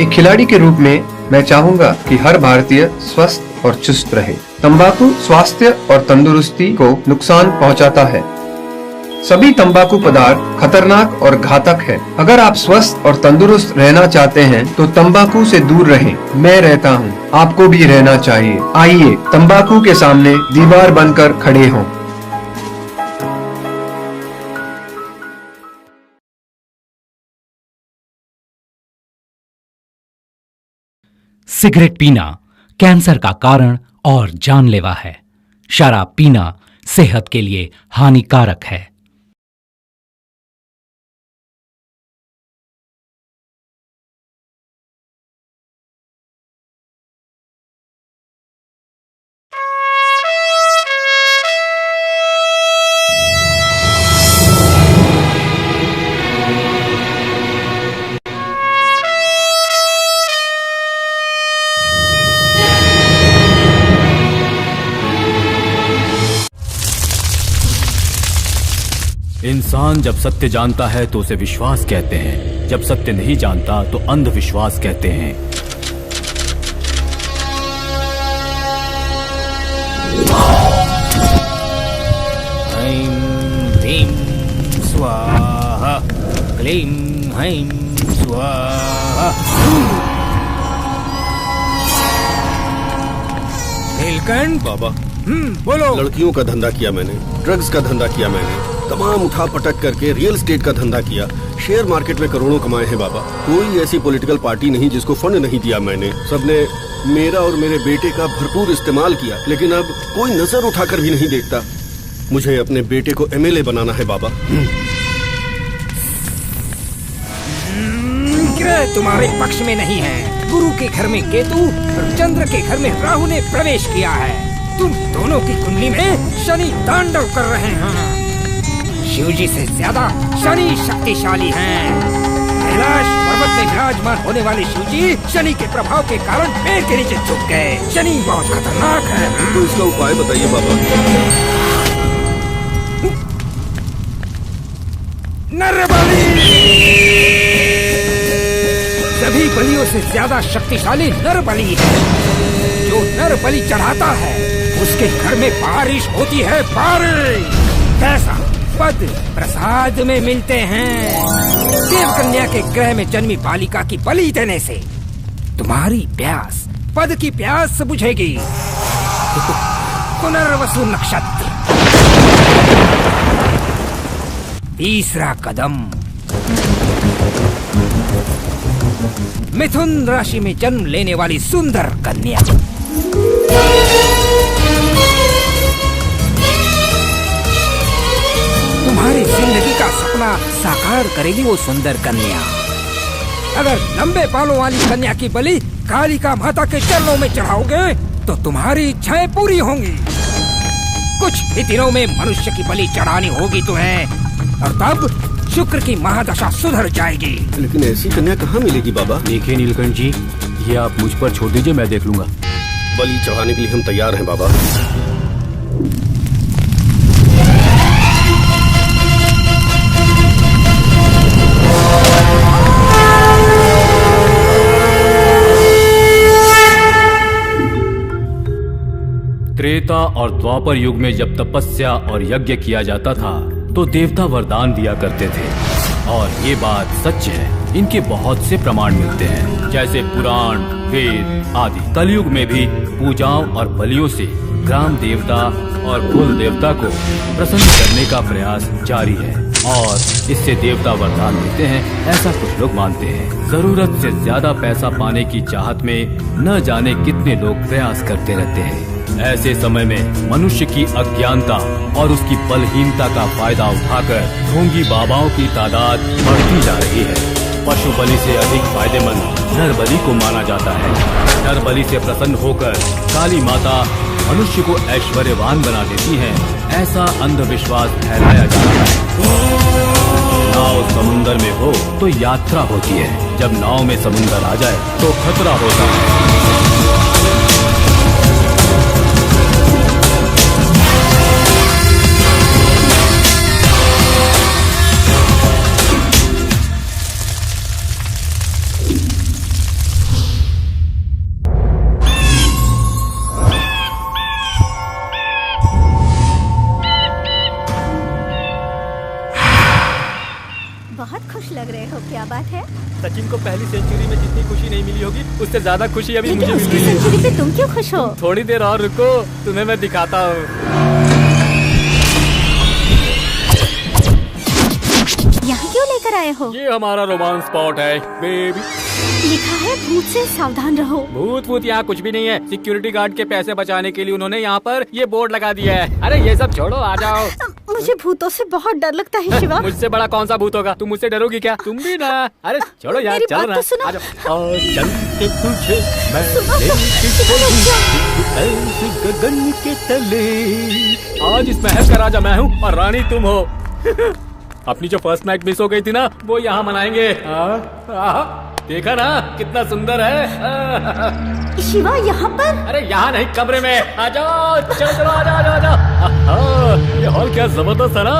एक खिलाड़ी के रूप में मैं चाहूंगा कि हर भारतीय स्वस्थ और चुस्त रहे। तंबाकू स्वास्थ्य और तंदुरुस्ती को नुकसान पहुंचाता है। सभी तंबाकू पदार्थ खतरनाक और घातक है। अगर आप स्वस्थ और तंदुरुस्त रहना चाहते हैं तो तंबाकू से दूर रहें। मैं रहता हूं, आपको भी रहना चाहिए। आइए तंबाकू के सामने दीवार बनकर खड़े हों। सिगरेट पीना कैंसर का कारण और जानलेवा है। शराब पीना सेहत के लिए हानिकारक है। इंसान जब सत्य जानता है तो उसे विश्वास कहते हैं, जब सत्य नहीं जानता तो अंधविश्वास कहते हैं। ऐं ह्रीं स्वाहा, क्लीं ऐं स्वाहा। नीलकंठ बाबा, बोलो। लड़कियों का धंधा किया मैंने, ड्रग्स का धंधा किया मैंने, तमाम उठा पटक करके रियल एस्टेट का धंधा किया, शेयर मार्केट में करोड़ों कमाए हैं बाबा। कोई ऐसी पॉलिटिकल पार्टी नहीं जिसको फंड नहीं दिया मैंने। सबने मेरा और मेरे बेटे का भरपूर इस्तेमाल किया, लेकिन अब कोई नजर उठाकर भी नहीं देखता। मुझे अपने बेटे को एमएलए बनाना है बाबा। ग्रह तुम्हारे पक्ष में नहीं है। गुरु के घर में केतु और चंद्र के घर में राहु ने प्रवेश किया है। तुम दोनों की कुंडली में शनि तांडव कर रहे हैं। शिवजी से ज्यादा शनि शक्तिशाली हैं। कैलाश पर्वत में विराजमान होने वाले शिवजी शनि के प्रभाव के कारण पेड़ के नीचे झुक गए। शनि बहुत खतरनाक है। तो इसका उपाय बताइए बाबा। नरबलि। सभी बलियों से ज्यादा शक्तिशाली नरबलि है। जो नरबलि चढ़ाता है उसके घर में बारिश होती है, बारिश। पैसा पद प्रसाद में मिलते हैं। देवकन्या के ग्रह में जन्मी बालिका की बलि देने से तुम्हारी प्यास, पद की प्यास बुझेगी। पुनर्वसु नक्षत्र। तीसरा कदम, मिथुन राशि में जन्म लेने वाली सुंदर कन्या। तुम्हारी जिंदगी का सपना साकार करेगी वो सुंदर कन्या। अगर लंबे बालों वाली कन्या की बलि कालिका माता के चरणों में चढ़ाओगे तो तुम्हारी इच्छाएं पूरी होंगी। कुछ ही दिनों में मनुष्य की बलि चढ़ानी होगी तुम्हें, और तब शुक्र की महादशा सुधर जाएगी। लेकिन ऐसी कन्या कहाँ मिलेगी बाबा? देखिए नीलकंठ जी, ये आप मुझ पर छोड़ दीजिए, मैं देख लूंगा। बलि चढ़ाने के लिए हम तैयार हैं बाबा। त्रेता और द्वापर युग में जब तपस्या और यज्ञ किया जाता था तो देवता वरदान दिया करते थे, और ये बात सच है। इनके बहुत से प्रमाण मिलते हैं, जैसे पुराण, वेद आदि। कलयुग में भी पूजाओं और बलियों से ग्राम देवता और कुल देवता को प्रसन्न करने का प्रयास जारी है, और इससे देवता वरदान देते हैं, ऐसा कुछ लोग मानते हैं। जरूरत से ज्यादा पैसा पाने की चाहत में न जाने कितने लोग प्रयास करते रहते हैं। ऐसे समय में मनुष्य की अज्ञानता और उसकी बलहीनता का फायदा उठाकर ढोंगी बाबाओं की तादाद बढ़ती जा रही है। पशु बलि से अधिक फायदेमंद नर बलि को माना जाता है। नर बलि से प्रसन्न होकर काली माता मनुष्य को ऐश्वर्यवान बना देती है, ऐसा अंधविश्वास फैलाया जा रहा है। नाव समुंदर में हो तो यात्रा होती है, जब नाव में समुंदर आ जाए तो खतरा होता है। खुश लग रहे हो, क्या बात है? सचिन को पहली सेंचुरी में जितनी खुशी नहीं मिली होगी उससे ज्यादा खुशी अभी लेकिन मुझे मिल उसकी रही है। सेंचुरी पे तुम क्यों खुश हो? थोड़ी देर और रुको, तुम्हें मैं दिखाता हूँ। यहाँ क्यों लेकर आए हो? ये हमारा रोमांस स्पॉट है बेबी। लिखा है भूत से सावधान रहो। भूत यहाँ कुछ भी नहीं है। सिक्योरिटी गार्ड के पैसे बचाने के लिए उन्होंने यहाँ पर ये बोर्ड लगा दिया है। अरे ये सब छोड़ो, आ जाओ। मुझे भूतों से बहुत डर लगता है शिवा। मुझसे बड़ा कौन सा भूत होगा? तुम मुझसे डरोगी क्या? तुम भी ना। अरे छोड़ो यार, मेरी चलो बात ना। तो सुनो। आ जाओ। और चल के तुझे मैं सुनो तो, लेके सुनो चलूं ऐसे गगन के तले। आज इस महल का राजा मैं हूँ और रानी तुम हो। अपनी जो फर्स्ट नाइट मिस हो गई थी ना, वो यहाँ मनाएंगे। देखा ना कितना सुंदर है। शिवा यहाँ पर? अरे यहाँ नहीं, कमरे में। आ जाओ, चलो चलो, आ जाओ आ जाओ आ जाओ। ये हॉल क्या जबरदस्त है ना।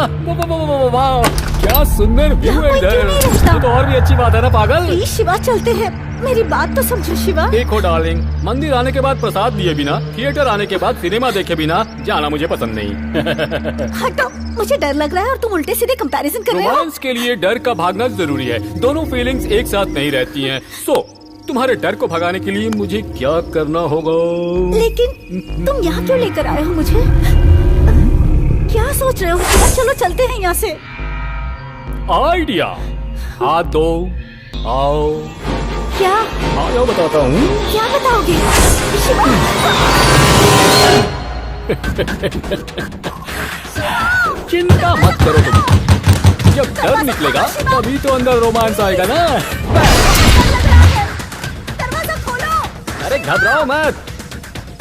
वाह, क्या सुंदर व्यू यहाँ है कोई इधर। क्यों नहीं रहता? ये तो और भी अच्छी बात है ना पागल। प्लीज शिवा चलते हैं, मेरी बात तो समझो शिवा। देखो डार्लिंग, मंदिर आने के बाद प्रसाद दिए बिना, थिएटर आने के बाद सिनेमा देखे बिना जाना मुझे पसंद नहीं। हटो, मुझे डर लग रहा है और तुम उल्टे सीधे कंपैरिजन कर रहे हो। रोमांस के लिए डर का भागना जरूरी है। दोनों फीलिंग्स एक साथ नहीं रहती हैं। सो तुम्हारे डर को भगाने के लिए मुझे क्या करना होगा? लेकिन तुम यहाँ क्यों लेकर आए हो मुझे? क्या सोच रहे हो शिवा? चलो चलते हैं यहाँ से। आइडिया, हाथ दो, आओ। क्या? आओ बताता हूँ। क्या बताओगे शिवा? चिंता मत करो तुम। जब डर निकलेगा तभी तो अंदर रोमांस आएगा ना। दरवाजा खोलो। अरे घबराओ मत।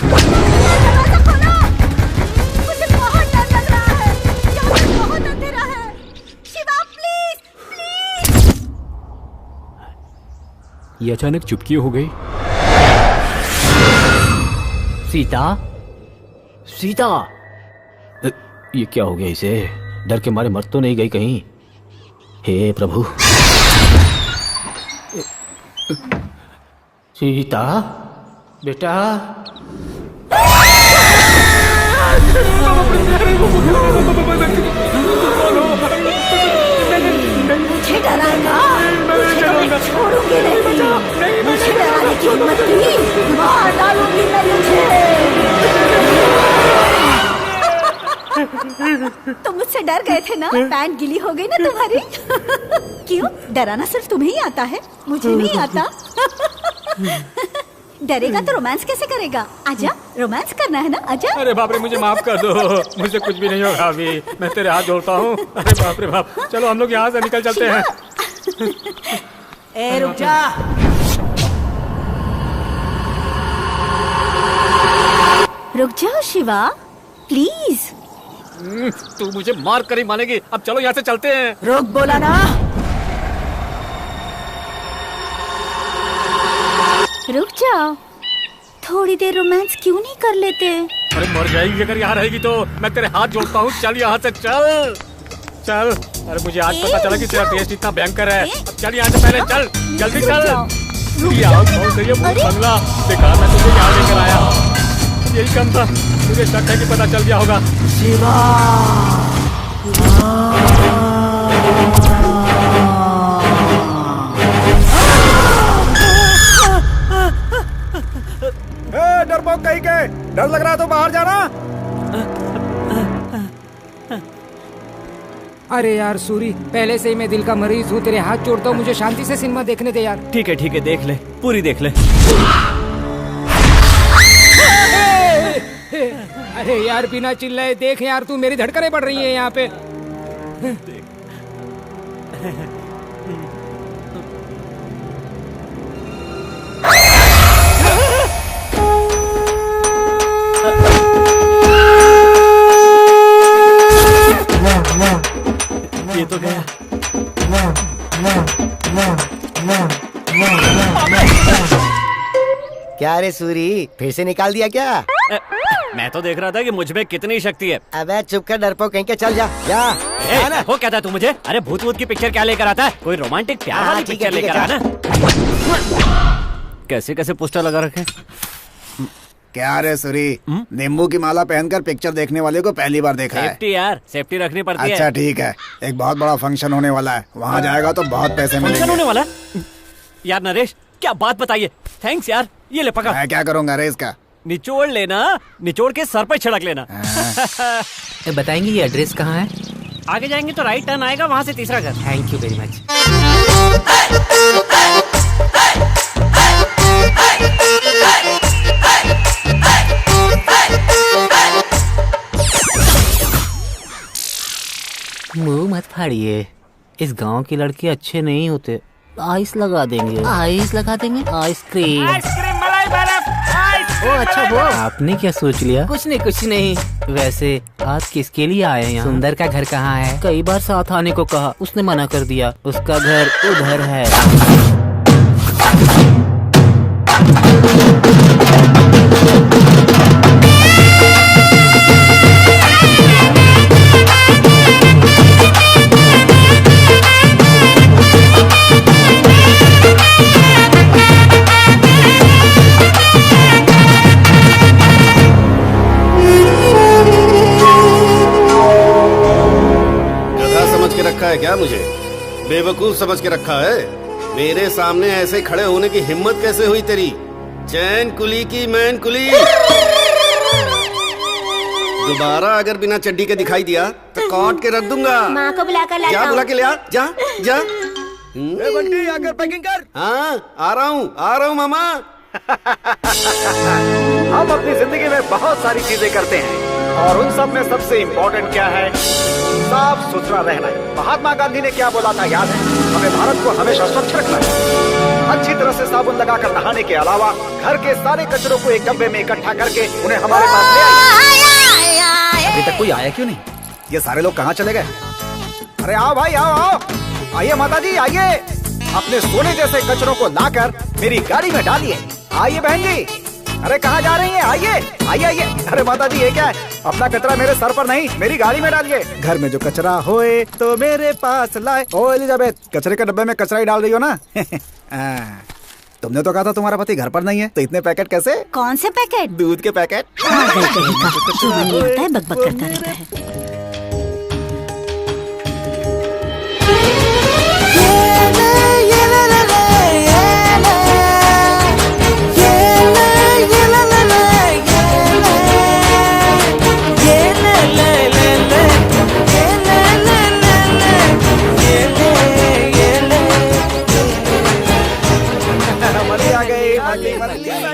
दरवाजा खोलो। मुझे बहुत डर लग रहा है। यहाँ पर बहुत अंधेरा है। Shiva please please. ये अचानक चुपकी हो गई। सीता, सीता, ये क्या हो गया इसे? डर के मारे मर तो नहीं गई कहीं? हे प्रभु। सीता बेटा। मुझे डराएगा? मुझे तो मैं छोड़ूंगी नहीं। मुझे डराने की हिम्मत की, मार डालूंगी मैं तुझे। तुम मुझसे डर गए थे ना? पैंट गिली हो गई ना तुम्हारी? क्यों? डराना सिर्फ तुम्हें ही आता है, मुझे नहीं आता। डरेगा तो रोमांस कैसे करेगा? आजा, रोमांस करना है ना, आजा। अरे बाप रे, मुझे माफ कर दो। मुझे कुछ भी नहीं होगा अभी। मैं तेरे हाथ जोड़ता हूँ। अरे बाप रे बाप। चलो हम लोग यहाँ से निकल चलते हैं। ए रुक जा। रुक जाओ शिवा, प्लीज। तू मुझे मार कर ही मानेगी। अब चलो यहाँ से चलते हैं। रुक बोला ना। रुक जाओ, थोड़ी देर रोमांस क्यों नहीं कर लेते? अरे मर जाएगी अगर यहाँ रहेगी तो। मैं तेरे हाथ जोड़ता हूँ, चल यहाँ से चल चल। अरे मुझे आज पता चला कि तेरा टेस्ट इतना भयंकर है। अब चल यहाँ से, पहले चल, जल्दी चल। ये हाउस कौन सा? ये बंगला देखा, मैं तुझे यहाँ लेकर आया। यही कम था, मुझे शक है कि पता चल गया होगा। शिवा। डरपोक कहीं के, डर लग रहा है तो बाहर जाना। अरे यार सूरी, पहले से ही मैं दिल का मरीज हूँ। तेरे हाथ जोड़ता हूँ, मुझे शांति से सिनेमा देखने दे यार। ठीक है देख ले, पूरी देख ले। अरे यार बिना चिल्लाए देख यार, तू मेरी धड़कनें बढ़ रही है यहाँ पे। ये तो गया। क्या रे सूरी, फिर से निकाल दिया क्या? मैं तो देख रहा था कि मुझ में कितनी शक्ति है। अबे चुप कर डरपोक कहीं के, चल जा जा। ए, वो कहता तू मुझे? अरे भूत भूत की पिक्चर क्या लेकर आता है? कोई रोमांटिक प्यार वाली ठीक है, पिक्चर ठीक है, लेकर आना। कैसे कैसे पोस्टर लगा रखे। क्या रे सूरी, नींबू की माला पहनकर पिक्चर देखने वाले को पहली बार देखा है। सेफ्टी यार, सेफ्टी रखनी पड़ती है। अच्छा ठीक है, एक बहुत बड़ा फंक्शन होने वाला है, वहाँ जाएगा तो बहुत पैसे मिलेंगे। फंक्शन होने वाला है? यार नरेश, क्या बात बताइए। थैंक्स यार, ये ले पकड़। मैं क्या करूँगा रे इसका? निचोड़ लेना, निचोड़ के सर पे छिड़क लेना। बताएंगे ये एड्रेस कहाँ है? आगे जाएंगे तो राइट टर्न आएगा, वहाँ से तीसरा घर। Thank you very much. मुंह मत फाड़िए, इस गांव के लड़के अच्छे नहीं होते। आइस लगा देंगे। आइस लगा देंगे? आइसक्रीम। आइसक्रीम, मलाई बर्फ, ओ अच्छा वो आपने क्या सोच लिया? कुछ नहीं। वैसे आज किसके लिए आए हैं यहाँ? सुंदर का घर कहाँ है? कई बार साथ आने को कहा, उसने मना कर दिया। उसका घर उधर है। रखा है क्या मुझे? बेवकूफ समझ के रखा है? मेरे सामने ऐसे खड़े होने की हिम्मत कैसे हुई तेरी? चैन कुली की मैन कुली। दोबारा अगर बिना चड्डी के दिखाई दिया तो काट के रख दूंगा। माँ को बुला कर लाता जा, हूँ। बुला के ले आ, जा जा। बंटी आकर पैकिंग कर। हाँ आ रहा हूँ मामा। हम अपनी जिंदगी में बहुत सारी चीजें करते हैं और उन सब में सबसे इम्पोर्टेंट क्या है? साफ सुथरा रहना। महात्मा गांधी ने क्या बोला था याद है? हमें भारत को हमेशा स्वच्छ रखना है। अच्छी तरह से साबुन लगाकर नहाने के अलावा घर के सारे कचरों को एक डब्बे में इकट्ठा करके उन्हें हमारे पास ले आइए। अभी तक कोई आया क्यों नहीं? ये सारे लोग कहाँ चले गए? अरे आओ भाई, आओ। आइए माता जी, आइए। अपने सोने जैसे कचरों को लाकर मेरी गाड़ी में डालिए। आइए बहन जी। अरे कहाँ जा रही हैं? आइए। अरे माता जी, ये क्या है? अपना कचरा मेरे सर पर नहीं, मेरी गाड़ी में डालिए। घर में जो कचरा होए तो मेरे पास लाए। ओ एलिजाबेथ, कचरे के डब्बे में कचरा ही डाल रही हो ना? तुमने तो कहा था तुम्हारा पति घर पर नहीं है, तो इतने पैकेट कैसे? कौन से पैकेट? दूध के पैकेट। बकबक करता रहता है।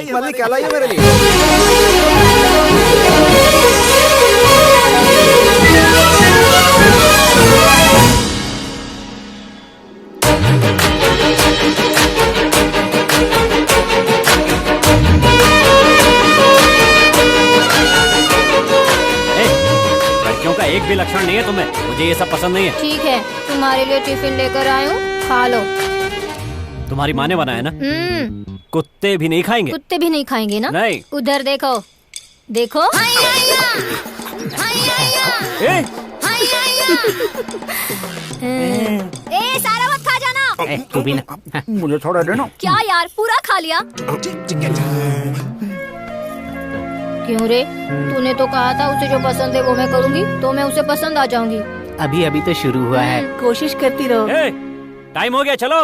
मल्ली क्या लाई है मेरे लिए? लड़कियों का एक भी लक्षण नहीं है तुम्हें। मुझे ये सब पसंद नहीं है। ठीक है, तुम्हारे लिए टिफिन लेकर आई हूँ, खा लो। तुम्हारी माँ ने बनाया ना? कुत्ते भी नहीं खाएंगे? कुत्ते भी नहीं खाएंगे ना? नहीं। उधर देखो। सारा मत खा जाना। तू भी ना। मुझे थोड़ा देना। क्या यार, पूरा खा लिया? क्यों रे? तूने तो कहा था उसे जो पसंद है वो मैं करूँगी, तो मैं उसे पसंद आ जाऊंगी। अभी तो शुरू हुआ है, कोशिश करती रहो। टाइम हो गया, चलो।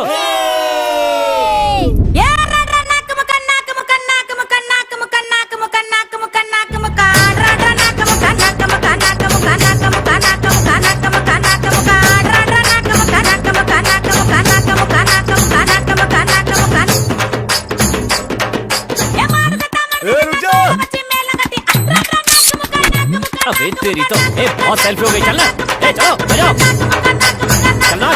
अबे तेरी तो बहुत सेल्फी हो गई। चलना, चलो बजाओ, चलना।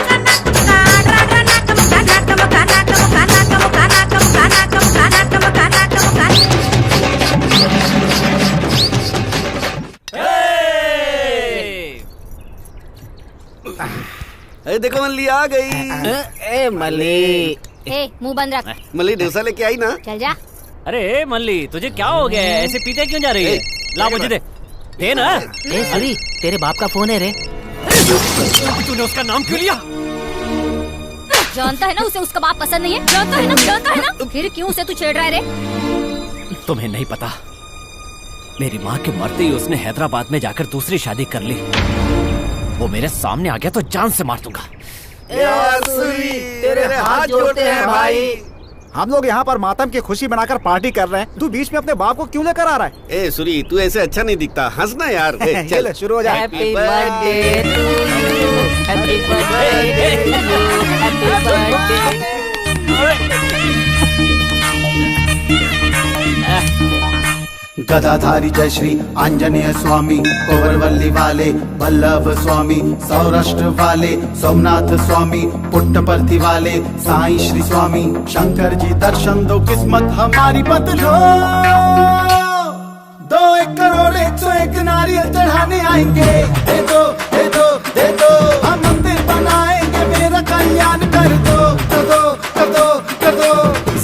अरे देखो मल्ली आ गई। मल्ली, मुंह बंद रख। मल्ली डोसा लेके आई ना? चल जा। अरे मल्ली, तुझे क्या हो गया है? ऐसे पीते क्यों जा रही है? ला मुझे दे ना। अरे तेरे बाप का फोन है रे। तूने उसका नाम क्यों लिया? जानता है ना उसे उसका बाप पसंद नहीं है। जानता है ना? फिर क्यों उसे तू छेड़ रहा है रे? तुम्हें नहीं पता, मेरी माँ के मरते ही उसने हैदराबाद में जाकर दूसरी शादी कर ली। वो मेरे सामने आ गया तो जान से मार दूंगा। तेरे हाथ जोड़ते हैं भाई। हम लोग यहाँ पर मातम की खुशी बनाकर पार्टी कर रहे हैं, तू बीच में अपने बाप को क्यों लेकर आ रहा है? ए सूरी, तू ऐसे अच्छा नहीं दिखता, हंसना यार। चल शुरू हो जाए। Happy birthday to you, happy birthday, happy birthday. गदाधारी जय श्री आंजनेय स्वामी, कोवरवल्ली वाले वल्लभ स्वामी, सौराष्ट्र वाले सोमनाथ स्वामी, पुट्टपर्ती वाले साईं श्री स्वामी। शंकर जी दर्शन दो, किस्मत हमारी बदलो। 2 करोड़ 101 नारियल चढ़ाने आएंगे। दे दो दे दो दे दो, हम मंदिर बनाएंगे, मेरा कल्याण कर दो कर दो कर दो कर दो।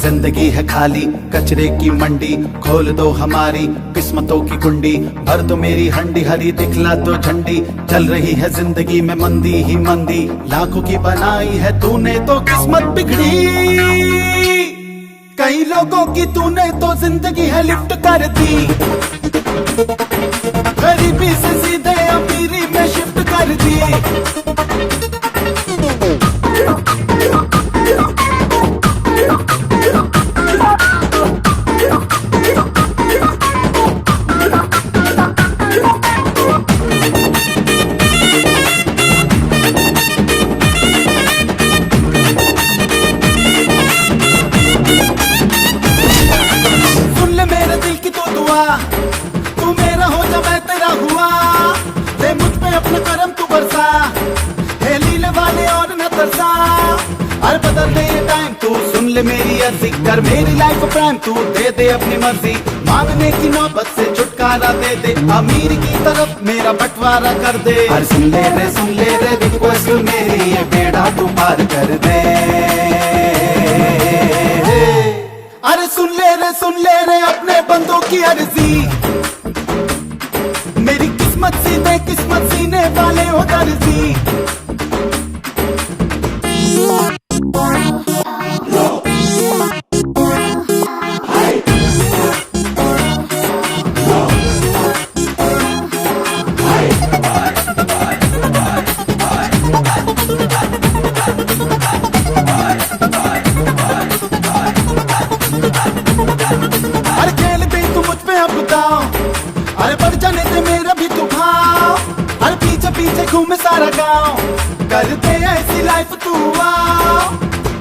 जिंदगी है खाली कचरे की मंडी, खोल दो हमारी किस्मतों की कुंडी। भर दो मेरी हंडी हरी, दिखला दो झंडी। चल रही है जिंदगी में मंदी ही मंदी, लाखों की बनाई है तूने तो किस्मत बिगड़ी। कई लोगों की तूने तो जिंदगी है लिफ्ट कर दी। गरीबी से सीधे अमीरी में शिफ्ट कर दी। तू मेरा हो जा मैं तेरा हुआ, दे मुझ पे अपना करम तू बरसा। हे लीले वाले और न तरसा, हर बदल दे ये टाइम। तू सुन ले मेरी अर्जी, कर मेरी लाइफ प्राइम। तू दे दे अपनी मर्जी, मांगने की नौबत से छुटकारा दे दे। अमीर की तरफ मेरा बंटवारा कर दे। हर सुन ले रे रिक्वेस्ट मेरी, ये बेड़ा तू पार कर दे। अरे सुन ले रे अपने बंदों की अर्जी। मेरी किस्मत सीधे किस्मत सीने वाले हो दर्जी। अरे बढ़ जाने दे मेरा भी तू भाव। अरे पीछे पीछे घूमे सारा गांव, कर दे ऐसी लाइफ तू आओ।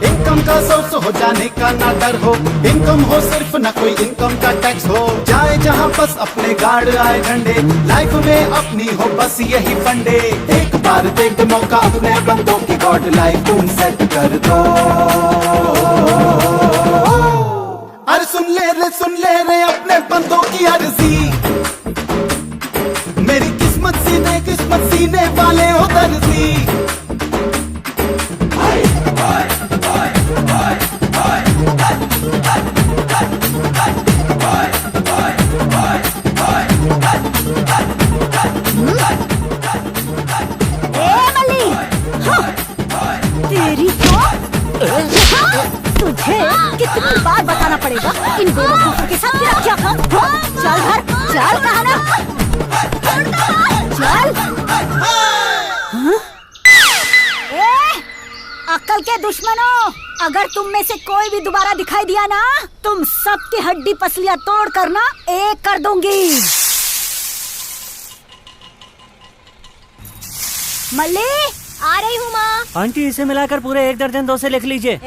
इनकम का सोर्स हो जाने का ना डर हो, इनकम हो सिर्फ ना कोई इनकम का टैक्स हो। जाए जहां बस अपने गार्ड आए झंडे, लाइफ में अपनी हो बस यही फंडे। एक बार देख मौका अपने बंदों की, गॉड लाइफ तुम सेट कर दो। अरे सुन ले रे अपने बंदों की अर्जी। मेरी किस्मत सीने वाले हो दर्जी। तेरी तुझे कितनी बार बताना पड़ेगा इन बेवकूफों के साथ तेरा क्या काम? चल घर चल, कहा ना चल। अक्ल के दुश्मनों, अगर तुम में से कोई भी दोबारा दिखाई दिया ना, तुम सबकी हड्डी पसलियां तोड़ कर ना एक कर दूंगी। मल्ली आ रही हूँ माँ। आंटी इसे मिलाकर पूरे 1 दर्जन डोसे लिख लीजिए।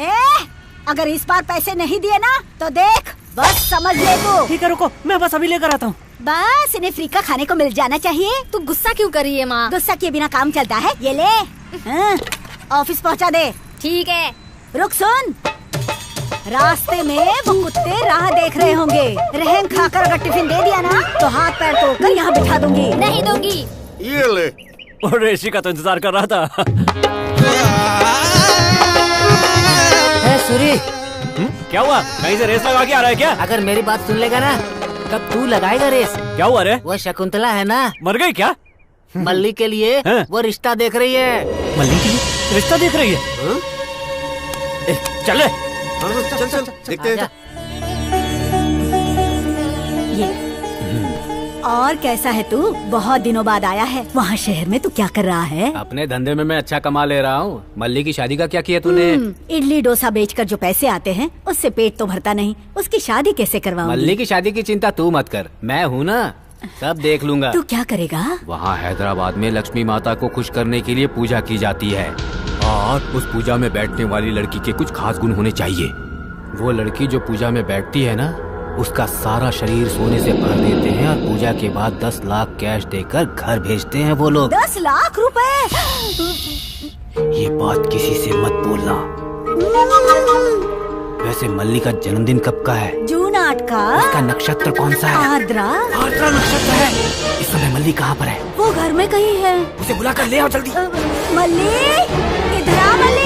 अगर इस बार पैसे नहीं दिए ना तो देख बस समझ ले तू। ठीक है रुको, मैं बस अभी लेकर आता हूँ। बस इन्हें फ्री का खाने को मिल जाना चाहिए। तू गुस्सा क्यों कर रही है माँ? गुस्सा किए बिना काम चलता है? ये ले ऑफिस पहुँचा दे। ठीक है। रुक सुन, रास्ते में वो कुत्ते राह देख रहे होंगे। रहम खाकर अगर टिफिन दे दिया ना तो हाथ पैर तोड़कर यहाँ बिठा दूंगी। नहीं दूंगी। ये ले। और रेशी का तो इंतजार कर रहा था। सूरी, क्या हुआ? कहीं से रेस लगा के आ रहा है क्या? अगर मेरी बात सुन लेगा ना तब तू लगाएगा रेस। क्या हुआ रे? वो शकुंतला है ना, मर गई क्या? मल्ली के लिए वो रिश्ता देख रही है। मल्ली के लिए रिश्ता देख रही है? चल चल देखते हैं। और कैसा है तू? बहुत दिनों बाद आया है। वहाँ शहर में तू क्या कर रहा है? अपने धंधे में मैं अच्छा कमा ले रहा हूँ। मल्ली की शादी का क्या किया तूने? इडली डोसा बेचकर जो पैसे आते हैं उससे पेट तो भरता नहीं, उसकी शादी कैसे करवाऊंगी? मल्ली की शादी की चिंता तू मत कर, मैं हूँ ना, सब देख लूंगा। तू क्या करेगा? वहाँ हैदराबाद में लक्ष्मी माता को खुश करने के लिए पूजा की जाती है और उस पूजा में बैठने वाली लड़की के कुछ खास गुण होने चाहिए। वो लड़की जो पूजा में बैठती है ना, उसका सारा शरीर सोने से भर देते हैं और पूजा के बाद 10 लाख कैश देकर घर भेजते हैं वो लोग। 10 लाख रुपए? ये बात किसी से मत बोलना। वैसे मल्ली का जन्मदिन कब का है? जून 8 का। उसका नक्षत्र कौन सा है? आर्द्रा। आर्द्रा नक्षत्र है। इस समय मल्ली कहाँ पर है? वो घर में कहीं है। उसे बुला कर ले आओ जल्दी। मल्ली, इधर आ मल्ली।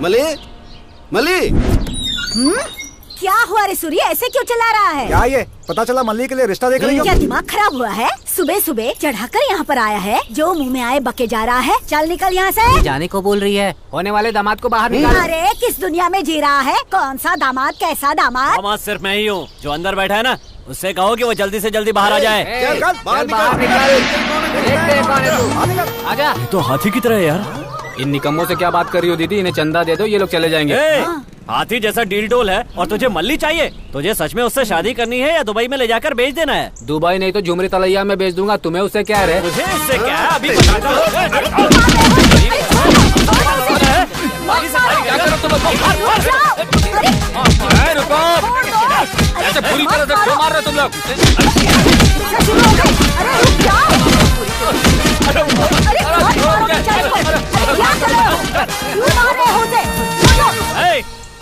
मले मले क्या हुआ रे सूर्य, ऐसे क्यों चला रहा है? क्या ये पता चला मल्ली के लिए रिश्ता देख रही हो? क्या दिमाग खराब हुआ है? सुबह सुबह चढ़ाकर यहाँ पर आया है, जो मुंह में आए बके जा रहा है। चल निकल यहाँ से। जाने को बोल रही है, होने वाले दामाद को बाहर निकाल। अरे किस दुनिया में जी रहा है? कौन सा दामाद, कैसा दामाद? दामाद सिर्फ मैं ही हूँ, जो अंदर बैठा है ना, उससे कहो कि वो जल्दी से जल्दी बाहर आ जाए। आजा। ये तो हाथी की तरह है यार। इन निकम्मों से क्या बात कर रही हो दीदी? इन्हें चंदा दे दो, ये लोग चले जाएंगे। हाथी जैसा डील डोल है और तुझे मल्ली चाहिए? तुझे सच में उससे शादी करनी है या दुबई में ले जाकर बेच देना है? दुबई नहीं तो झुमरी तलैया में बेच दूंगा, तुम्हें उससे क्या है? मुझे इससे क्या है? अभी ऐसे पूरी तरह से क्यों मार रहे तुम लोग?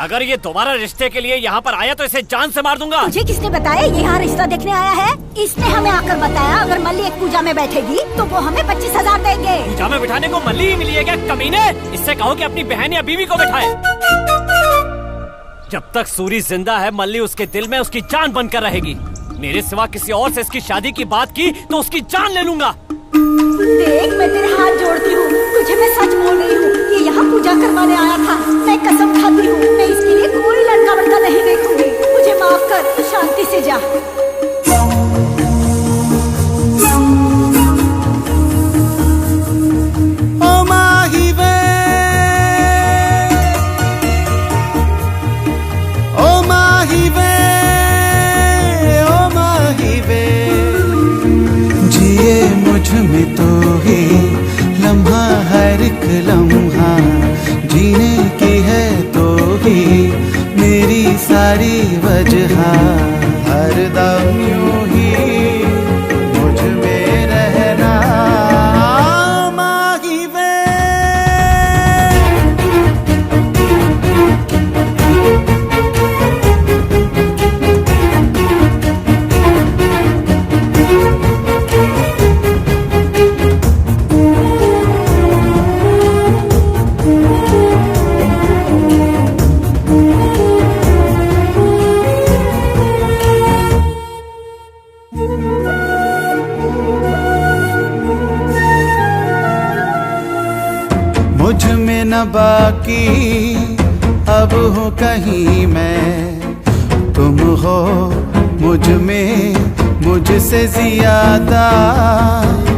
अगर ये दोबारा रिश्ते के लिए यहाँ पर आया तो इसे जान से मार दूंगा। तुझे किसने बताया ये यहाँ रिश्ता देखने आया है? इसने हमें आकर बताया अगर मल्ली एक पूजा में बैठेगी तो वो हमें 25,000 देंगे। पूजा में बिठाने को मल्ली ही मिली है क्या कमीने? इससे कहो कि अपनी बहन या बीवी को बिठाए। जब तक सूरी जिंदा है मल्ली उसके दिल में उसकी जान बनकर रहेगी। मेरे सिवा किसी और से इसकी शादी की बात की तो उसकी जान ले लूंगा। देख मैं तेरे हाथ जोड़ती हूँ, तुझे मैं सच बोल रही हूँ, ये यहाँ पूजा करवाने आया था। मैं कसम खाती हूँ मैं इसके लिए कोई लड़का बड़का नहीं देखूंगी। मुझे माफ कर, तू शांति से जा। ओ माही वे, ओ माही वे, ओ माही वे, जिए मुझ में तो ही लम्हा, हर एक लम्हा जीने की है तो ही मेरी सारी वजह। हर दम यूं ही मुझ में रहना माही वे। मुझ में न बाकी अब हो कहीं मैं, तुम हो मुझ में मुझसे ज्यादा।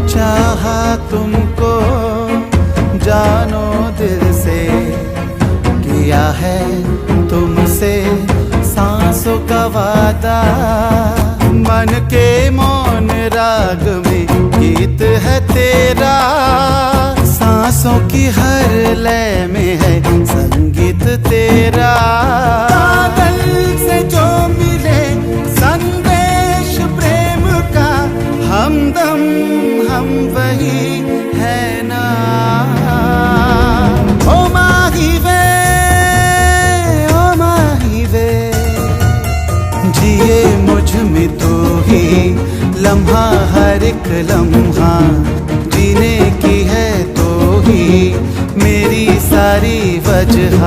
चाहा तुमको जानो दिल से, किया है तुमसे सांसों का वादा। मन के मौन राग में गीत है तेरा, सांसों की हर लय में है संगीत तेरा। बादल से जो मिले संदेश प्रेम का, हमदम हम वही है ना। ओ माही वे, ओ माही वे, जिए मुझ में तो ही लम्हा, हर एक लम्हा जीने की है तो ही मेरी सारी वजह।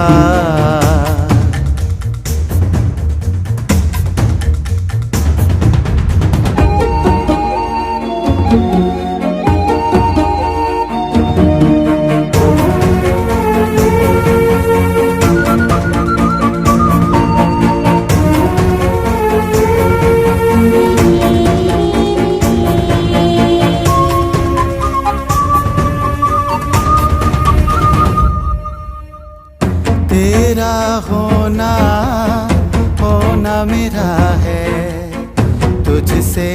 होना होना मेरा है, तुझसे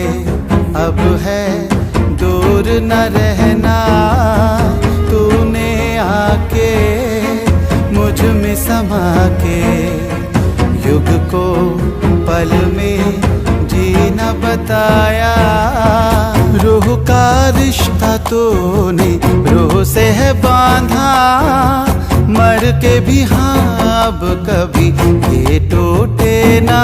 अब है दूर न रहना। तूने आके मुझ में समा के युग को पल में जीना बताया। रूह का रिश्ता तूने रूह से है बांधा, मर के भी हाँ अब कभी ये टूटे ना।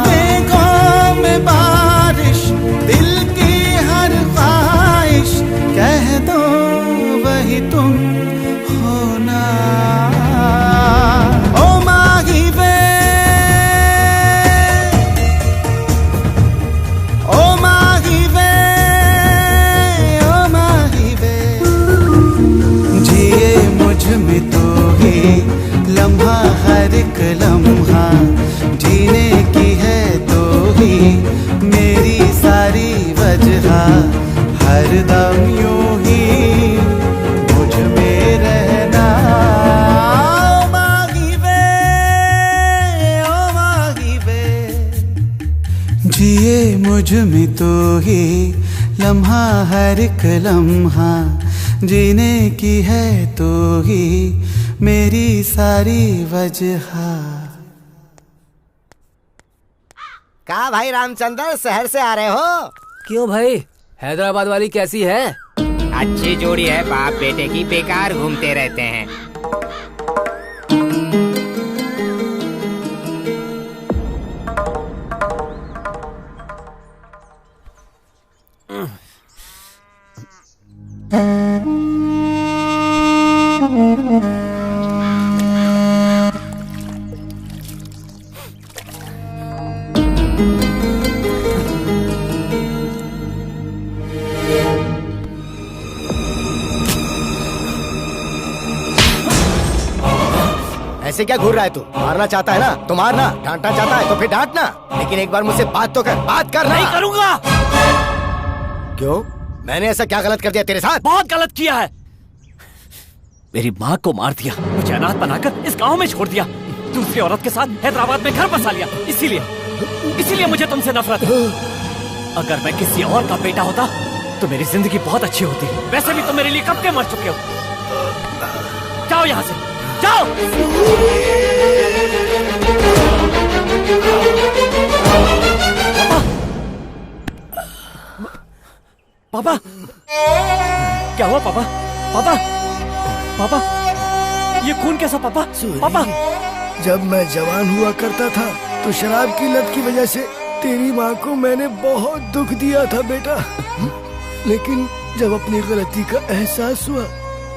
मेघों में बारिश दिल की हर ख्वाहिश, कह दो वही तुम होना। ओ माही वे, ओ माही वे, ओ माही वे, जिए मुझ में तो ही लम्हा हर एक लम्हा, जीने की है तो ही मेरी सारी वजह। हर दम यूं ही मुझ में रहना। ओ माही वे, ओ माही वे, जिए मुझ में तो ही लम्हा हर एक लम्हा, जीने की है तो ही मेरी सारी वजह। का भाई रामचंद्र, शहर से आ रहे हो? क्यों भाई, हैदराबाद वाली कैसी है? अच्छी जोड़ी है, बाप बेटे की, बेकार घूमते रहते हैं। ऐसे क्या घूर रहा है तू? मारना चाहता है ना तो मारना, डांटना चाहता है तो फिर डांटना, लेकिन एक बार मुझसे बात तो कर, बात करना। नहीं करूंगा। क्यों? मैंने ऐसा क्या गलत कर दिया तेरे साथ? बहुत गलत किया है। मेरी माँ को मार दिया, मुझे अनाथ बनाकर इस गांव में छोड़ दिया, दूसरी औरत के साथ हैदराबाद में घर बसा लिया। इसीलिए मुझे तुमसे नफरत है। अगर मैं किसी और का बेटा होता तो मेरी जिंदगी बहुत अच्छी होती। वैसे भी तुम मेरे लिए कब के मर चुके हो। जाओ यहाँ से, जाओ। पापा, क्या हुआ पापा? पापा, पापा, ये खून कैसा पापा? पापा, जब मैं जवान हुआ करता था तो शराब की लत की वजह से तेरी माँ को मैंने बहुत दुख दिया था बेटा, लेकिन जब अपनी गलती का एहसास हुआ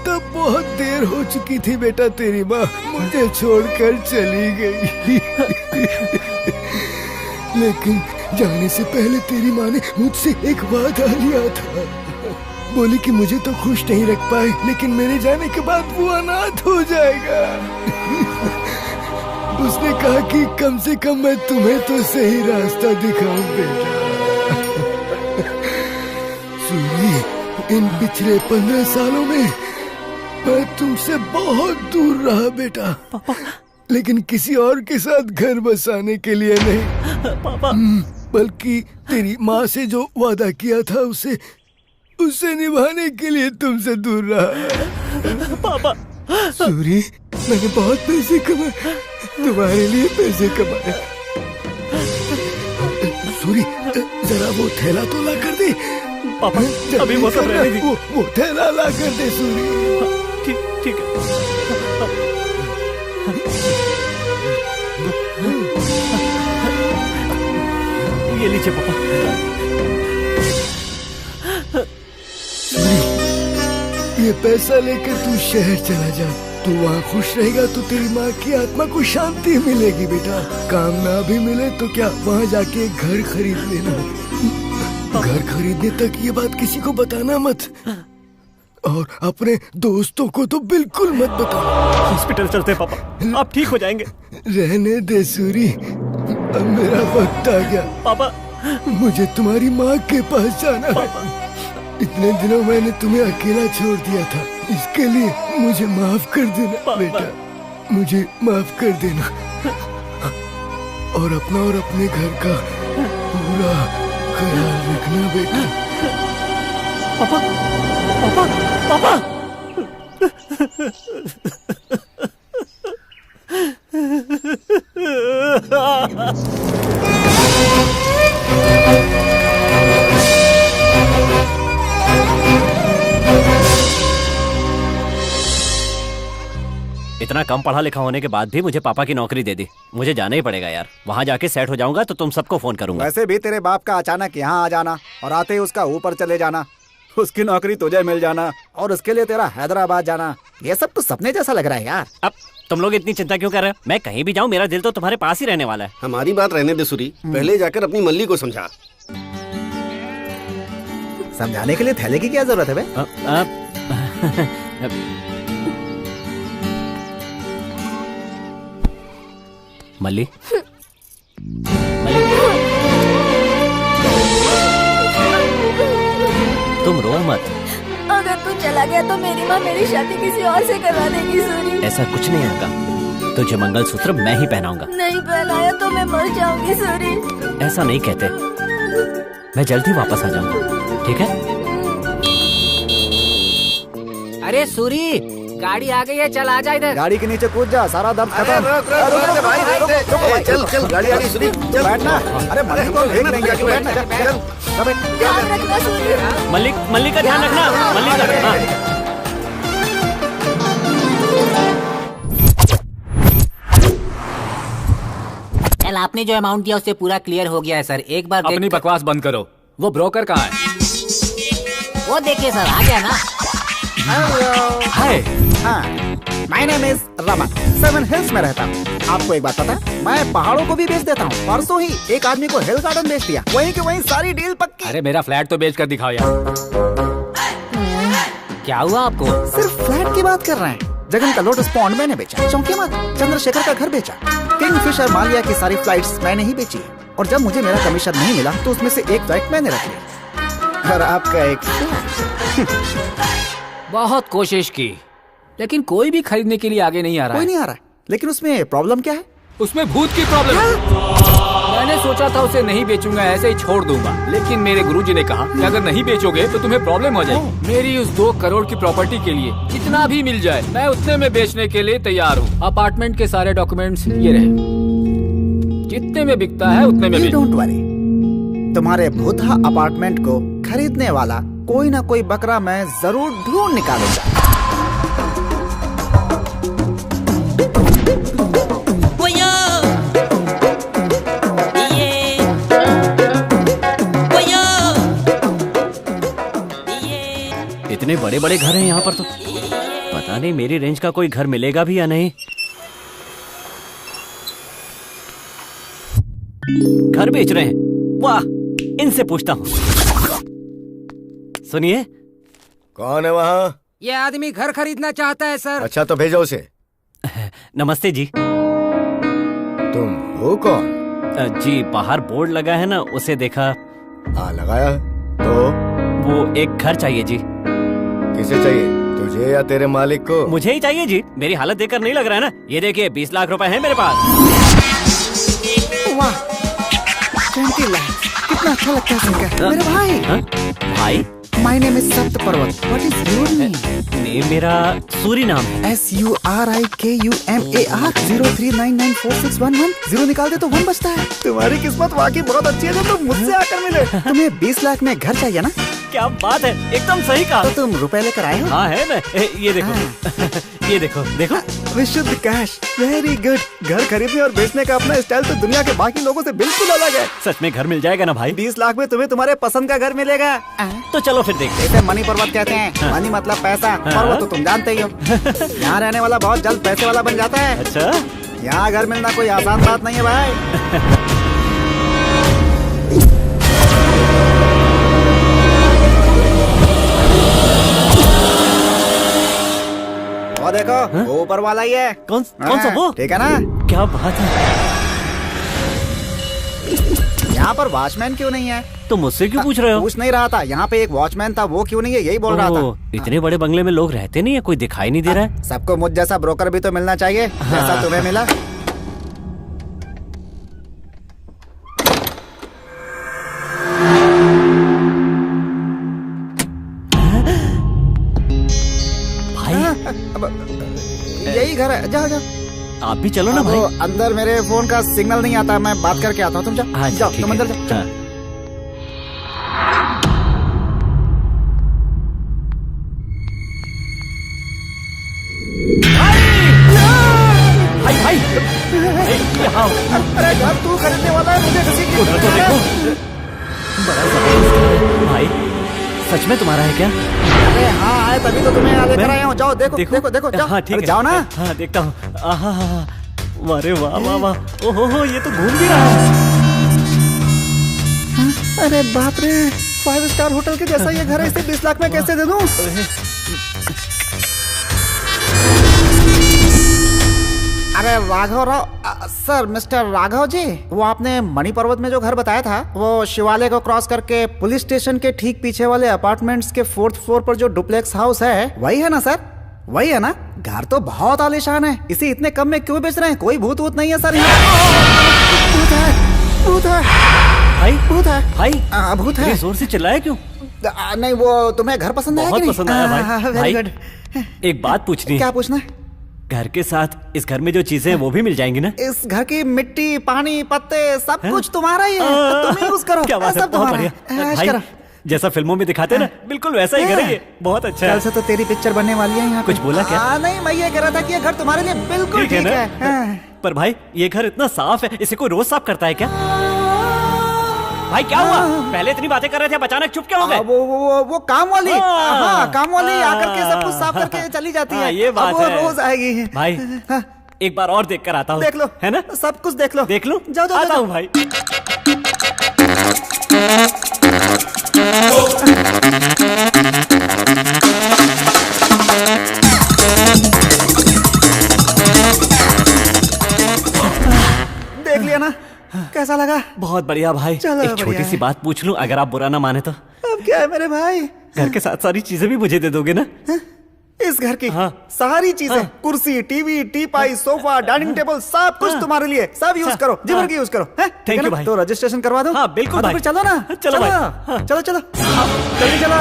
तब बहुत देर हो चुकी थी बेटा। तेरी माँ मुझे छोड़कर चली गई। लेकिन जाने से पहले तेरी माँ ने मुझसे एक वादा लिया था, बोली कि मुझे तो खुश नहीं रख पाए, लेकिन मेरे जाने के बाद वो अनाथ हो जाएगा। उसने कहा कि कम से कम मैं तुम्हें तो सही रास्ता दिखाऊं बेटा। सूरी, इन पिछले 15 सालों में मैं तुमसे बहुत दूर रहा बेटा, लेकिन किसी और के साथ घर बसाने के लिए नहीं, बल्कि तेरी माँ से जो वादा किया था उसे निभाने के लिए तुमसे दूर रहा। पापा, सूरी, मैंने बहुत पैसे कमाए, तुम्हारे लिए पैसे कमाए। सूरी, जरा वो थैला तो ला कर दे। पापा, अभी वो सब रहने दे। वो थैला ला कर दे सूरी। ठीक है। ये लीजिए पापा। ये पैसा लेकर तू शहर चला जा, तू वहाँ खुश रहेगा तो तेरी माँ की आत्मा को शांति मिलेगी बेटा। काम ना भी मिले तो क्या, वहाँ जाके एक घर खरीद लेना। घर खरीदने तक ये बात किसी को बताना मत, और अपने दोस्तों को तो बिल्कुल मत बताना। हॉस्पिटल चलते हैं पापा, आप ठीक हो जाएंगे। रहने दे सूरी, अब मेरा वक्त आ गया। पापा, मुझे तुम्हारी माँ के पास जाना है। इतने दिनों मैंने तुम्हें अकेला छोड़ दिया था, इसके लिए मुझे माफ कर देना बेटा। मुझे माफ कर देना और अपना और अपने घर का पूरा ख्याल रखना बेटा। पापा पापा पापा इतना कम पढ़ा लिखा होने के बाद भी मुझे पापा की नौकरी दे दी। मुझे जाना ही पड़ेगा यार, वहाँ जाके सेट हो जाऊंगा तो तुम सबको फोन करूंगा। वैसे भी तेरे बाप का अचानक यहाँ आ जाना और आते ही उसका ऊपर चले जाना, उसकी नौकरी तुझे मिल जाना और उसके लिए तेरा हैदराबाद जाना, ये सब तो सपने जैसा लग रहा है यार। अब तुम लोग इतनी चिंता क्यों कर रहे हो? मैं कहीं भी जाऊँ मेरा दिल तो तुम्हारे पास ही रहने वाला है। हमारी बात रहने दे सूरी, पहले जाकर अपनी मल्ली को समझा। समझाने के लिए थैले की क्या जरूरत है बे? मल्ली तुम रो मत। अगर तू चला गया तो मेरी माँ मेरी शादी किसी और से करवा देगी सूरी। ऐसा कुछ नहीं होगा, तुझे मंगलसूत्र मैं ही पहनाऊंगा। नहीं पहनाया तो मैं मर जाऊंगी सूरी। ऐसा नहीं कहते, मैं जल्दी वापस आ जाऊंगा, ठीक है? अरे सूरी, गाड़ी आ गई है, चल आ जा इधर। गाड़ी के नीचे कूद जा, सारा दर्द खत्म। चल चल गाड़ी आ गई सूरी, चल बैठना। अरे मल्लिक को देख लेंगे, तू बैठना, चल। ध्यान रखना सूरी। मल्लिक का ध्यान रखना, मल्लिक का। चल, आपने जो अमाउंट दिया उससे पूरा क्लियर हो गया है सर। एक बार अपनी बकवास बंद करो। वो ब्रोकर कहाँ है? वो देखिए सर, आ गया ना। हाय, हाँ, my name is Raman, 7 hills में रहता हूँ। आपको एक बात पता है, मैं पहाड़ों को भी बेच देता हूँ। परसों ही एक आदमी को हिल गार्डन बेच दिया, वहीं के वहीं सारी डील पक्की। अरे मेरा फ्लैट तो बेच कर दिखाओ यार। क्या हुआ आपको? सिर्फ फ्लैट की बात कर रहे हैं। जगन का लोटस पॉन्ड मैंने बेचा, चौंकिया मत, चंद्रशेखर का घर बेचा, किंगफिशर मालिया की सारी फ्लाइट्स मैंने ही बेची है। और जब मुझे मेरा कमीशन नहीं मिला तो उसमें से एक फ्लाइट मैंने रख ली और आपका एक फ्लैट। बहुत कोशिश की लेकिन कोई भी खरीदने के लिए आगे नहीं आ रहा। कोई नहीं आ रहा, लेकिन उसमें प्रॉब्लम क्या है? उसमें भूत की प्रॉब्लम है। मैंने सोचा था उसे नहीं बेचूंगा, ऐसे ही छोड़ दूंगा, लेकिन मेरे गुरुजी ने कहा कि अगर नहीं बेचोगे तो तुम्हें प्रॉब्लम हो जाएगी। मेरी उस 2 करोड़ की प्रॉपर्टी के लिए जितना भी मिल जाए मैं उतने में बेचने के लिए तैयार हूँ। अपार्टमेंट के सारे डॉक्यूमेंट्स ये रहे, जितने में बिकता है उतने में। डोंट वरी, तुम्हारे भूतहा अपार्टमेंट को खरीदने वाला कोई ना कोई बकरा मैं जरूर ढूंढ निकालूंगा। इतने बड़े बड़े घर हैं यहाँ पर, तो पता नहीं मेरी रेंज का कोई घर मिलेगा भी या नहीं। घर बेच रहे हैं, वाह, इनसे पूछता हूँ। सुनिए, कौन है वहाँ? ये आदमी घर खरीदना चाहता है सर। अच्छा तो भेजो उसे। नमस्ते जी। तुम हो कौन? जी बाहर बोर्ड लगा है ना, उसे देखा। हाँ लगाया तो? वो एक घर चाहिए जी। किसे चाहिए, तुझे या तेरे मालिक को? मुझे ही चाहिए जी, मेरी हालत देखकर नहीं लग रहा है ना। ये देखिए 20 लाख रुपए हैं मेरे पास। वाह, 20 लाख, कितना अच्छा लगता है सुनकर। मेरे भाई। भाई? माय नेम इज सप्त पर्वत। What is your name? Name मेरा सूरी नाम है। SURIKUMAR 03994611। 0 निकाल दे तो 1 बचता है। तुम्हारी किस्मत वाकई बहुत अच्छी है जो तुम मुझसे आकर मिले। तुम्हें 20 लाख में घर चाहिए ना? क्या बात है, एकदम सही कहा। तो तुम रुपए लेकर आए हो? हाँ है ना, ये देखो। ये देखो देखो। विशुद्ध कैश, वेरी गुड। घर खरीदने और बेचने का अपना स्टाइल तो दुनिया के बाकी लोगों से बिल्कुल अलग है। सच में घर मिल जाएगा ना भाई? 20 लाख में तुम्हें तुम्हारे पसंद का घर मिलेगा। तो चलो फिर देखते हैं। इसे मनी पर्वत कहते हैं। मनी मतलब पैसा, पर्वत तो तुम जानते ही हो। यहाँ रहने वाला बहुत जल्द पैसे वाला बन जाता है। अच्छा, यहाँ घर मिलना कोई आसान बात नहीं है भाई। वो देखो, वो ऊपर वाला ही है। कौन सा वो? ठीक है ना? क्या बात है। यहाँ पर वॉचमैन क्यों नहीं है? तो मुझसे क्यों पूछ रहे हो? पूछ नहीं रहा था, यहाँ पे एक वॉचमैन था, वो क्यों नहीं है यही बोल रहा था। इतने बड़े बंगले में लोग रहते नहीं है, कोई दिखाई नहीं दे रहा है। सबको मुझ जैसा ब्रोकर भी तो मिलना चाहिए, जैसा तुम्हें मिला। यही घर है, जाओ जाओ। आप भी चलो ना भाई। अंदर मेरे फोन का सिग्नल नहीं आता, मैं बात करके आता हूँ, तुम जाओ। जाओ तुम अंदर जाओ। भाई यहाँ अरे घर तू खरीदने वाला है, मुझे किसी की उधर तो देखो। बड़ा जबरदस्त भाई, सच में तुम्हारा है क्या? अरे हाँ आए, तभी तो तुम्हें यहाँ लेकर आया हूँ। जाओ देखो देखो देखो, जाओ। हाँ ठीक है, जाओ ना। हाँ देखता हूँ। अरे वाह वाह वाह, ओहो ये तो घूम भी रहा है। अरे बाप रे, 5 स्टार होटल के जैसा ये घर है, इसे 20 लाख में कैसे दे दूं? अरे राघव राव सर, मिस्टर राघव जी, वो आपने मणि पर्वत में जो घर बताया था, वो शिवालय को क्रॉस करके पुलिस स्टेशन के ठीक पीछे वाले अपार्टमेंट्स के 4th फ्लोर पर जो डुप्लेक्स हाउस है, वही है ना सर? वही है ना? घर तो बहुत आलीशान है, इसे इतने कम में क्यों बेच रहे हैं? कोई भूत वूत नहीं है सर यहाँ? भूत है, भूत है भाई, भूत है भाई, भूत है। जोर से चिल्लाया क्यों? नहीं वो तुम्हें घर पसंद आया? बहुत पसंद आया भाई। Very good. एक बात पूछनी। क्या पूछना है? घर के साथ इस घर में जो चीजें हैं वो भी मिल जाएंगी ना? इस घर की मिट्टी, पानी, पत्ते सब कुछ तुम्हारा ही है, तुम ही यूज करो। क्या बात है, सब बहुत तुम्हारा बढ़िया है। भाई, जैसा फिल्मों में दिखाते हैं ना, बिल्कुल वैसा ही घर है ये। बहुत अच्छा है। कल से तो तेरी पिक्चर बनने वाली है यहाँ। कुछ बोला क्या? नहीं, मैं ये कह रहा था कि ये घर तुम्हारे लिए बिल्कुल ठीक है। पर भाई ये घर इतना साफ है, इसे कोई रोज साफ करता है क्या? भाई क्या हुआ? पहले इतनी बातें कर रहे थे, अचानक चुप क्या हो गए? वो काम वाली, काम वाली आकर के सब कुछ साफ करके चली जाती है। ये बात है, वो रोज आएगी। भाई एक बार और देख कर आता हूँ। देख लो, है ना? सब कुछ देख लो। देख लो, जाओ जाओ, आता हूँ भाई। देख लिया ना, कैसा लगा? बहुत बढ़िया भाई। एक छोटी सी बात पूछ लूं, अगर आप बुरा ना माने तो? अब क्या है मेरे भाई? घर के साथ सारी चीजें भी मुझे दे दोगे ना? इस घर की सारी चीजें, कुर्सी, टीवी, टीपाई, सोफा, डाइनिंग टेबल, सब कुछ तुम्हारे लिए, सब यूज करो, जीवन की यूज करो। थैंक यू भाई। तो रजिस्ट्रेशन करवा दो। हाँ बिल्कुल भाई। चलो ना, चलो भाई, चलो चलो जल्दी चलो।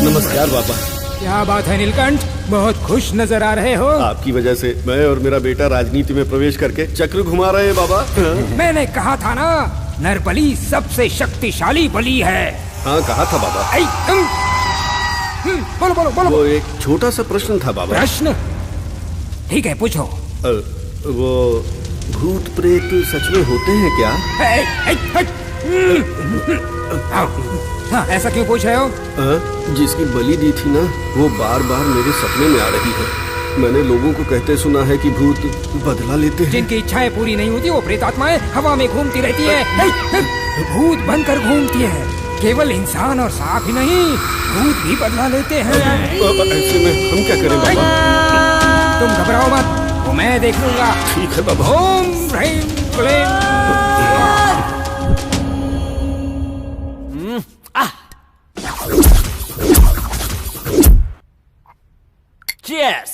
नमस्कार बाबा। क्या बात है नीलकंठ, बहुत खुश नजर आ रहे हो। आपकी वजह से मैं और मेरा बेटा राजनीति में प्रवेश करके चक्र घुमा रहे हैं बाबा। मैंने कहा था ना, नरबली सबसे शक्तिशाली बलि है। हाँ कहा था बाबा। बोलो बोलो बोलो। वो एक छोटा सा प्रश्न था बाबा। प्रश्न? ठीक है पूछो। वो भूत प्रेत सच में होते हैं क्या? हाँ, ऐसा क्यों पूछ रहे हो? जिसकी बलि दी थी ना, वो बार बार मेरे सपने में आ रही है। मैंने लोगों को कहते सुना है कि भूत बदला लेते हैं। जिनकी इच्छाएं पूरी नहीं होती वो प्रेतात्माएं हवा में घूमती रहती है, भूत बनकर घूमती है। केवल इंसान और सांप ही नहीं, भूत भी बदला लेते हैं। ऐसे में हम क्या करें बाबा? तुम घबराओ मत, वो मैं देख लूंगा। ठीक है बाबा। ओम ह्रीं क्लीं। Cheers!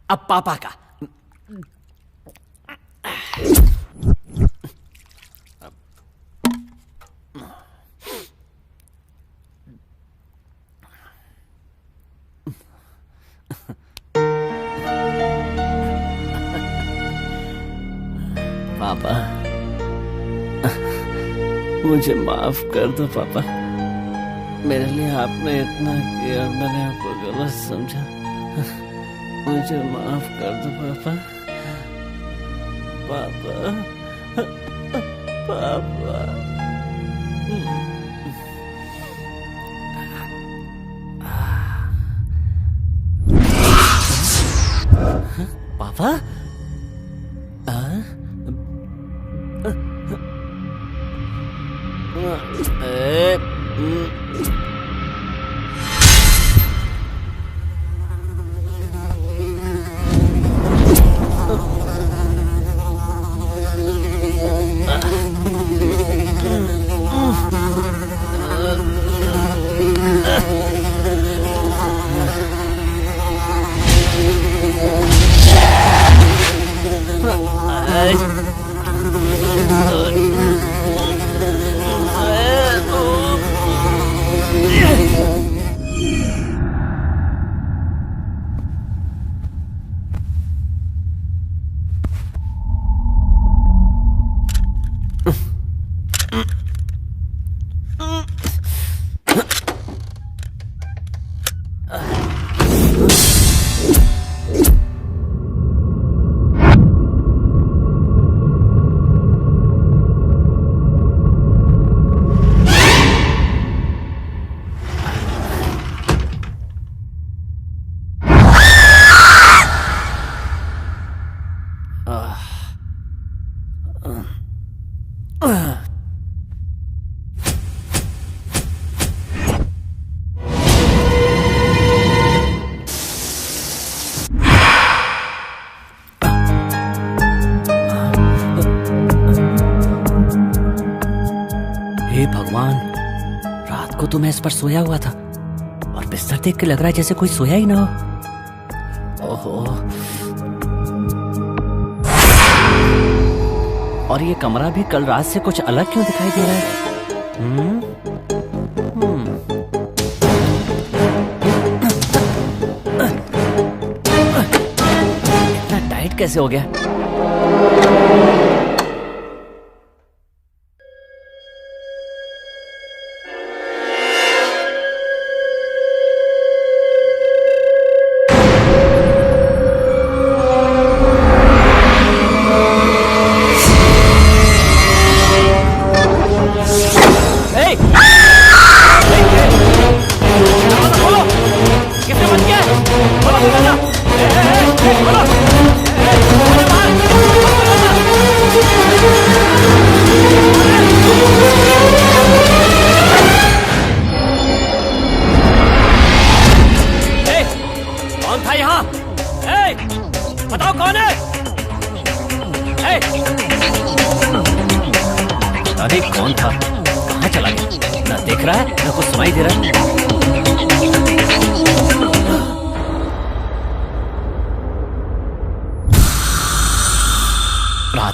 अब पापा का। पापा मुझे माफ कर दो पापा, मेरे लिए आपने इतना किया, मैंने आपको गलत समझा, मुझे माफ कर दो पापा। पापा पापा तो मैं इस पर सोया हुआ था और बिस्तर देख के लग रहा है जैसे कोई सोया ही ना हो। ओहो, और ये कमरा भी कल रात से कुछ अलग क्यों दिखाई दे रहा है? इतना टाइट कैसे हो गया?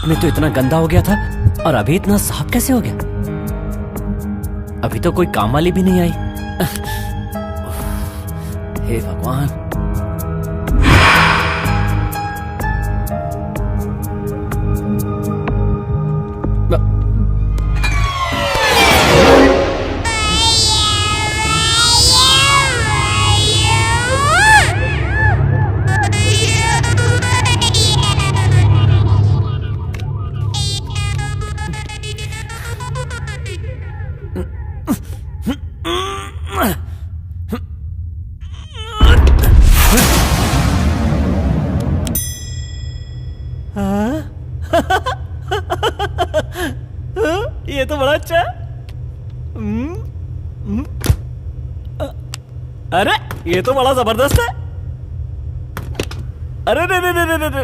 में तो इतना गंदा हो गया था और अभी इतना साफ कैसे हो गया? अभी तो कोई काम वाली भी नहीं आई। हे भगवान। ये तो बड़ा अच्छा है। अरे ये तो बड़ा जबरदस्त है। अरे रे रे रे रे रे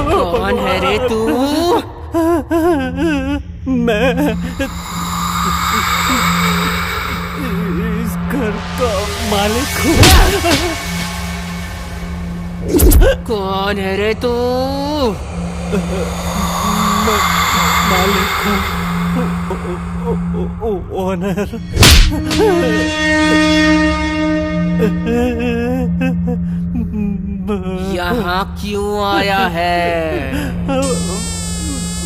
कौन है रे तू? मैं इस घर का मालिक हूँ। कौन है रे तू? मालिक हूँ, ओनर। यहाँ क्यों आया है?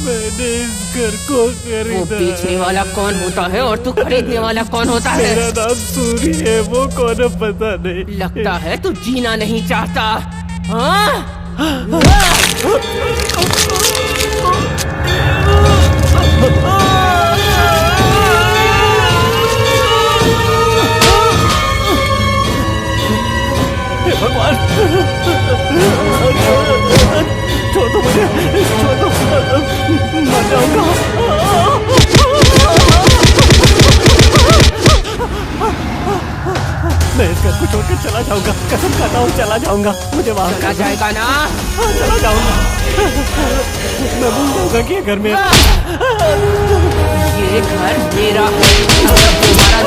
मैंने इस घर को खरीदा। वो बेचने वाला कौन होता है और तू खरीदने वाला कौन होता है? मेरा नाम सूरी है, वो कौन है पता नहीं। लगता है तू जीना नहीं चाहता। हाँ? भगवान, छोड़ दो मुझे, छोड़ दो, मर जाऊंगा। मैं इस घर को छोड़ के चला जाऊंगा, कसम खाता हूँ चला जाऊंगा। मुझे वहाँ चला जाएगा ना? चला जाऊंगा। मैं भूल जाऊंगा कि ये घर मेरा। ये घर मेरा है, तुम्हारा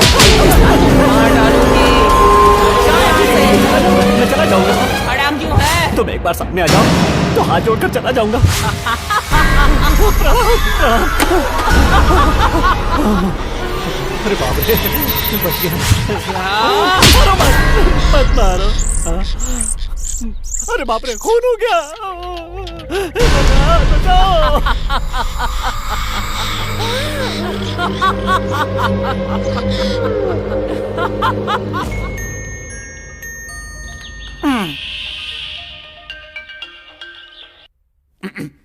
मार डालूंगी। मैं चला जाऊंगा। हराम क्यों है? तुम एक बार सामने आ जाओ तो हाथ जोड़कर चला जाऊंगा। अरे बाप रे, बच गया। मत मारो। अरे बाप रे, खून हो गया। बचाओ।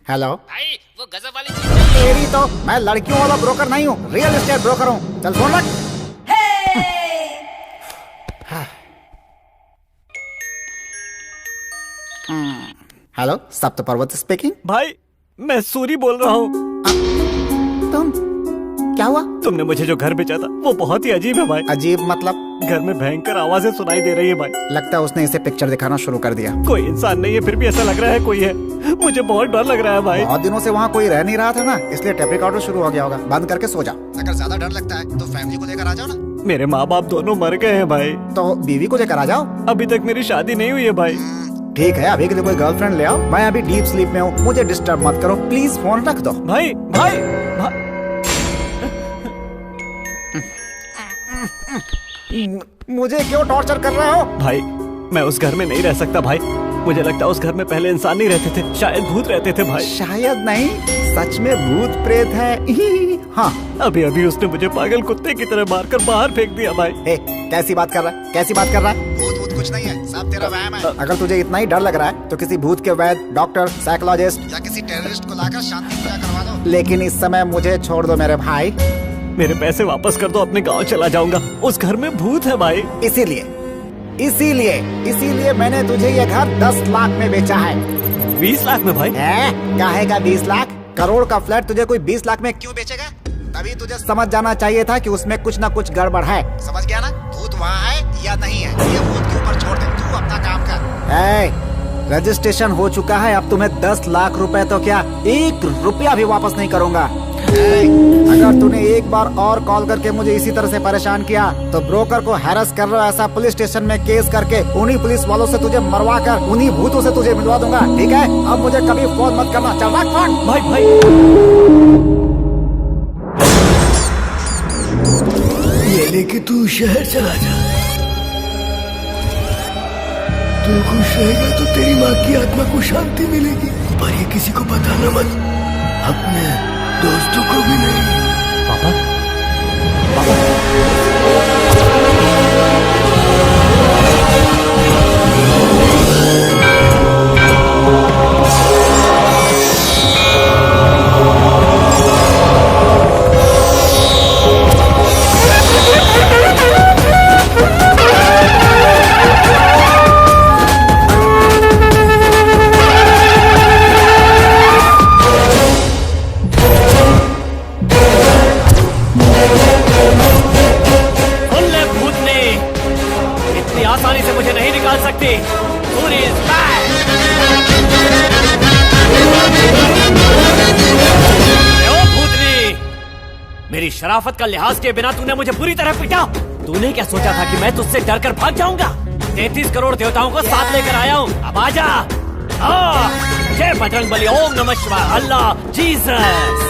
हेलो भाई, वो गजब वाली तेरी तो मैं लड़कियों वाला ब्रोकर नहीं हूँ, रियल एस्टेट ब्रोकर हूँ। चल फोन रख। हेलो, सप्त पर्वत स्पीकिंग। भाई, मैं सूरी बोल रहा हूँ। तुम क्या हुआ? तुमने मुझे जो घर बेचा था वो बहुत ही अजीब है भाई। अजीब मतलब? घर में भयंकर आवाजें सुनाई दे रही है भाई। लगता है उसने इसे पिक्चर दिखाना शुरू कर दिया। कोई इंसान नहीं है, फिर भी ऐसा लग रहा है कोई है। मुझे बहुत डर लग रहा है भाई। बहुत दिनों से वहाँ कोई रह नहीं रहा था ना, इसलिए टेप रिकॉर्डर शुरू हो गया होगा। बंद करके सो जा। अगर ज्यादा डर लगता है तो फैमिली को लेकर आ जाओ ना। मेरे माँ बाप दोनों मर गए हैं भाई। तो बीवी को लेकर आ जाओ। अभी तक मेरी शादी नहीं हुई है भाई। ठीक है, अभी के लिए कोई गर्लफ्रेंड ले आओ। मैं अभी डीप स्लीप में हूँ, मुझे डिस्टर्ब मत करो प्लीज। फोन रख दो। भाई भाई, भाई। मुझे क्यों टॉर्चर कर रहे हो? भाई, मैं उस घर में नहीं रह सकता भाई। मुझे लगता है उस घर में पहले इंसान नहीं रहते थे, शायद भूत रहते थे भाई। शायद नहीं, सच में भूत प्रेत है। हाँ, अभी अभी उसने मुझे पागल कुत्ते की तरह मारकर बाहर फेंक दिया भाई। कैसी बात कर रहा है? कैसी बात कर रहा है? भूत कुछ नहीं है, सब तेरा वहम है। अगर तुझे इतना ही डर लग रहा है तो किसी भूत के वैद्य, डॉक्टर, साइकोलॉजिस्ट या किसी टेररिस्ट को लाकर शांति पूजा करवा दो। लेकिन इस समय मुझे छोड़ दो मेरे भाई। मेरे पैसे वापस कर दो, अपने गांव चला जाऊंगा। उस घर में भूत है भाई। इसीलिए मैंने तुझे ये घर 10 लाख में बेचा है। 20 लाख में भाई? काहे का 20 लाख? करोड़ का फ्लैट तुझे कोई 20 लाख में क्यों बेचेगा? तभी तुझे समझ जाना चाहिए था कि उसमें कुछ ना कुछ गड़बड़ है। समझ गया ना? भूत वहाँ है या नहीं है, ये भूत के ऊपर छोड़ दे, तू अपना काम कर। रजिस्ट्रेशन हो चुका है, अब तुम्हें 10 लाख रुपए तो क्या 1 रुपया भी वापस नहीं करूंगा। अगर तूने एक बार और कॉल करके मुझे इसी तरह से परेशान किया तो ब्रोकर को हैरेस कर रहा ऐसा पुलिस स्टेशन में केस करके उन्हीं पुलिस वालों से तुझे मरवा कर उन्हीं भूतों से तुझे मिलवा दूंगा। ठीक है? अब मुझे कभी फोन मत करना। चल रख फोन। भाई भाई, ये लेके तू शहर चला जा। तू खुश रहेगा तो तेरी माँ की आत्मा को शांति मिलेगी, पर ये किसी को बताना मत, अपने दोस्तों को भी नहीं। पापा, आसानी से मुझे नहीं निकाल सकती। Suri is back. ओ भूतनी, मेरी शराफत का लिहाज किए बिना तूने मुझे पूरी तरह पीटा। तूने क्या सोचा था कि मैं तुझसे डरकर भाग जाऊंगा? 33 करोड़ देवताओं को साथ लेकर आया हूँ, अब आजा। जय बजरंगबली, ओम नमः शिवाय, अल्लाह, जीसस।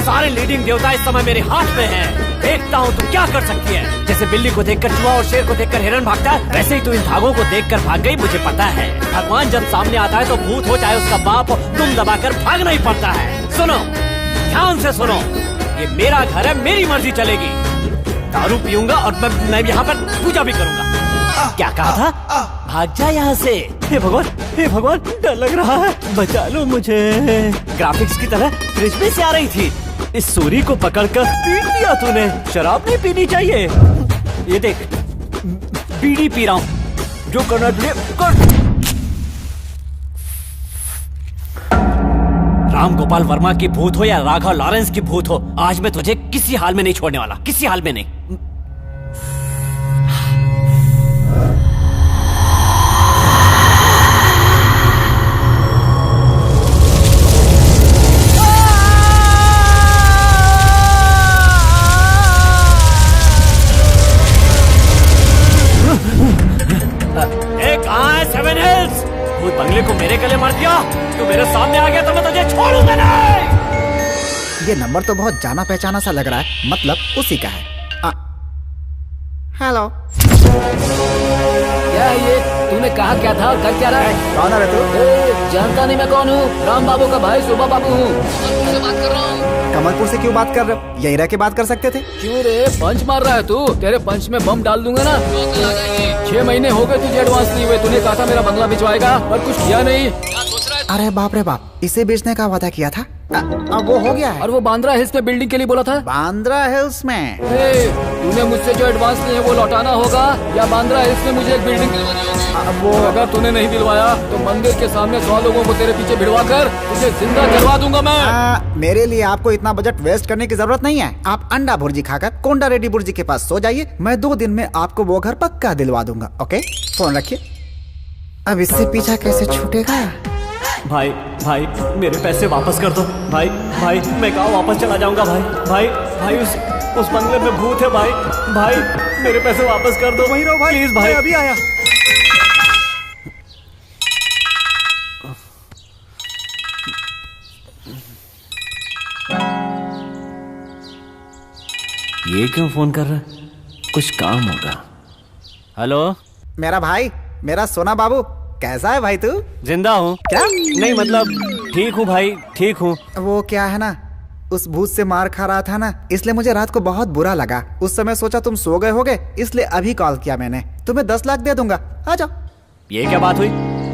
सारे लीडिंग देवता इस समय मेरे हाथ में हैं। देखता हूँ तू क्या कर सकती है। जैसे बिल्ली को देखकर चूहा और शेर को देखकर हिरन भागता है, वैसे ही तू इन धागों को देखकर भाग गई। मुझे पता है, भगवान जब सामने आता है तो भूत हो चाहे उसका बाप हो, तुम दबाकर भागना ही पड़ता है। सुनो, ध्यान से सुनो, ये मेरा घर है, मेरी मर्जी चलेगी। दारू पीऊंगा और मैं यहाँ पर पूजा भी करूंगा। क्या कहा था? भाग जा यहाँ से। हे भगवान, हे भगवान, डर लग रहा है, बचा लो मुझे। ग्राफिक्स की तरह फ्रिज में से आ रही थी। इस सूरी को पकड़कर पीट दिया तूने। शराब नहीं पीनी चाहिए। ये देख, बीड़ी पी रहा हूँ। जो करना तुझे कर। राम गोपाल वर्मा की भूत हो या राघव लॉरेंस की भूत हो, आज मैं तुझे किसी हाल में नहीं छोड़ने वाला, किसी हाल में नहीं। कहाँ है सेवन हिल्स? भूत बंगले को मेरे गले मार दिया। तू मेरे सामने आ गया तो मैं तुझे छोड़ूंगा नहीं। ये नंबर तो बहुत जाना पहचाना सा लग रहा है, मतलब उसी का है। हेलो, क्या है ये? तूने कहा क्या था और कर क्या रहा है? कौन है तू? जानता नहीं मैं कौन हूँ? राम बाबू का भाई सुबह बाबू हूँ। से बात कर रहा हूँ। कमलपुर से क्यों बात कर रहे हो? यही रह के बात कर सकते थे। क्यों रे, पंच मार रहा है तू? तेरे पंच में बम डाल दूंगा ना। 6 महीने हो गए तुझे एडवांस नहीं हुए। तूने कहा था मेरा बंगला भिजवाएगा और कुछ किया नहीं। अरे बाप रे बाप, इसे बेचने का वादा किया था, अब वो हो गया है। और वो बांद्रा हिल्स में बिल्डिंग के लिए बोला था। बांद्रा हिल्स में? तूने मुझसे जो एडवांस लिए वो लौटाना होगा या बांद्रा हिल्स में मुझे एक बिल्डिंग दिलवानी होगी। वो अगर तूने नहीं दिलवाया तो मंदिर के सामने 100 लोगों को तेरे पीछे भिड़वा कर तुझे जिंदा करवा दूंगा मैं। मेरे लिए आपको इतना बजट वेस्ट करने की जरूरत नहीं है। आप अंडा भुर्जी खाकर कोंडा रेड्डी बुर्जी के पास सो जाइए। मैं 2 दिन में आपको वो घर पक्का दिलवा दूंगा। ओके, फोन रखिए। अब इससे पीछा कैसे छूटेगा? भाई भाई मेरे पैसे वापस कर दो। भाई भाई मैं गाँव वापस चला जाऊंगा। भाई भाई भाई उस बंगले में भूत है। भाई भाई मेरे पैसे वापस कर दो। वहीं रहो भाई, प्लीज भाई। अभी आया। ये क्यों फोन कर रहा है? कुछ काम होगा। हेलो, मेरा भाई, मेरा सोना बाबू, कैसा है भाई तू? जिंदा हूँ। क्या? नहीं मतलब ठीक हूँ भाई, ठीक हूँ। वो क्या है ना, उस भूत से मार खा रहा था ना, इसलिए मुझे रात को बहुत बुरा लगा। उस समय सोचा तुम सो गए होगे, इसलिए अभी कॉल किया मैंने। तुम्हें 10 लाख दे दूंगा, आ जाओ। ये क्या बात हुई?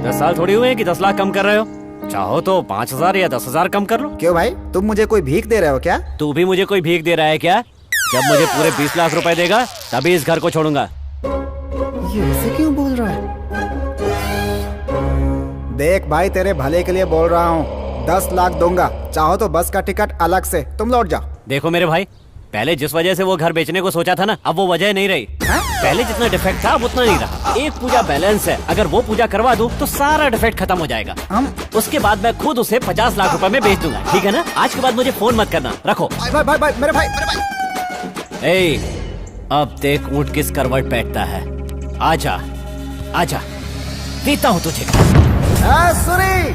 10 साल थोड़ी हुए कि 10 लाख कम कर रहे हो। चाहो तो 5,000 या 10,000 कम कर लो। क्यों भाई, तुम मुझे कोई भीख दे रहे हो क्या? तू भी मुझे कोई भीख दे रहा है क्या? जब मुझे पूरे 20 लाख रुपए देगा तभी इस घर को छोड़ूंगा। ये ऐसे क्यों बोल रहा है? देख भाई, तेरे भले के लिए बोल रहा हूँ। 10 लाख दूंगा, चाहो तो बस का टिकट अलग से, तुम लौट जाओ। देखो मेरे भाई, पहले जिस वजह से वो घर बेचने को सोचा था ना, अब वो वजह नहीं रही। पहले जितना डिफेक्ट था अब उतना नहीं रहा। एक पूजा बैलेंस है, अगर वो पूजा करवा दूं तो सारा डिफेक्ट खत्म हो जाएगा। उसके बाद मैं खुद उसे 50 लाख रुपए में बेच दूंगा, ठीक है ना? आज के बाद मुझे फोन मत करना, रखो। भाई भाई भाई, मेरे भाई, मेरे भाई। अब देख ऊंट किस करवट बैठता है। आजा आजा, देता हूँ तुझे। सुरी,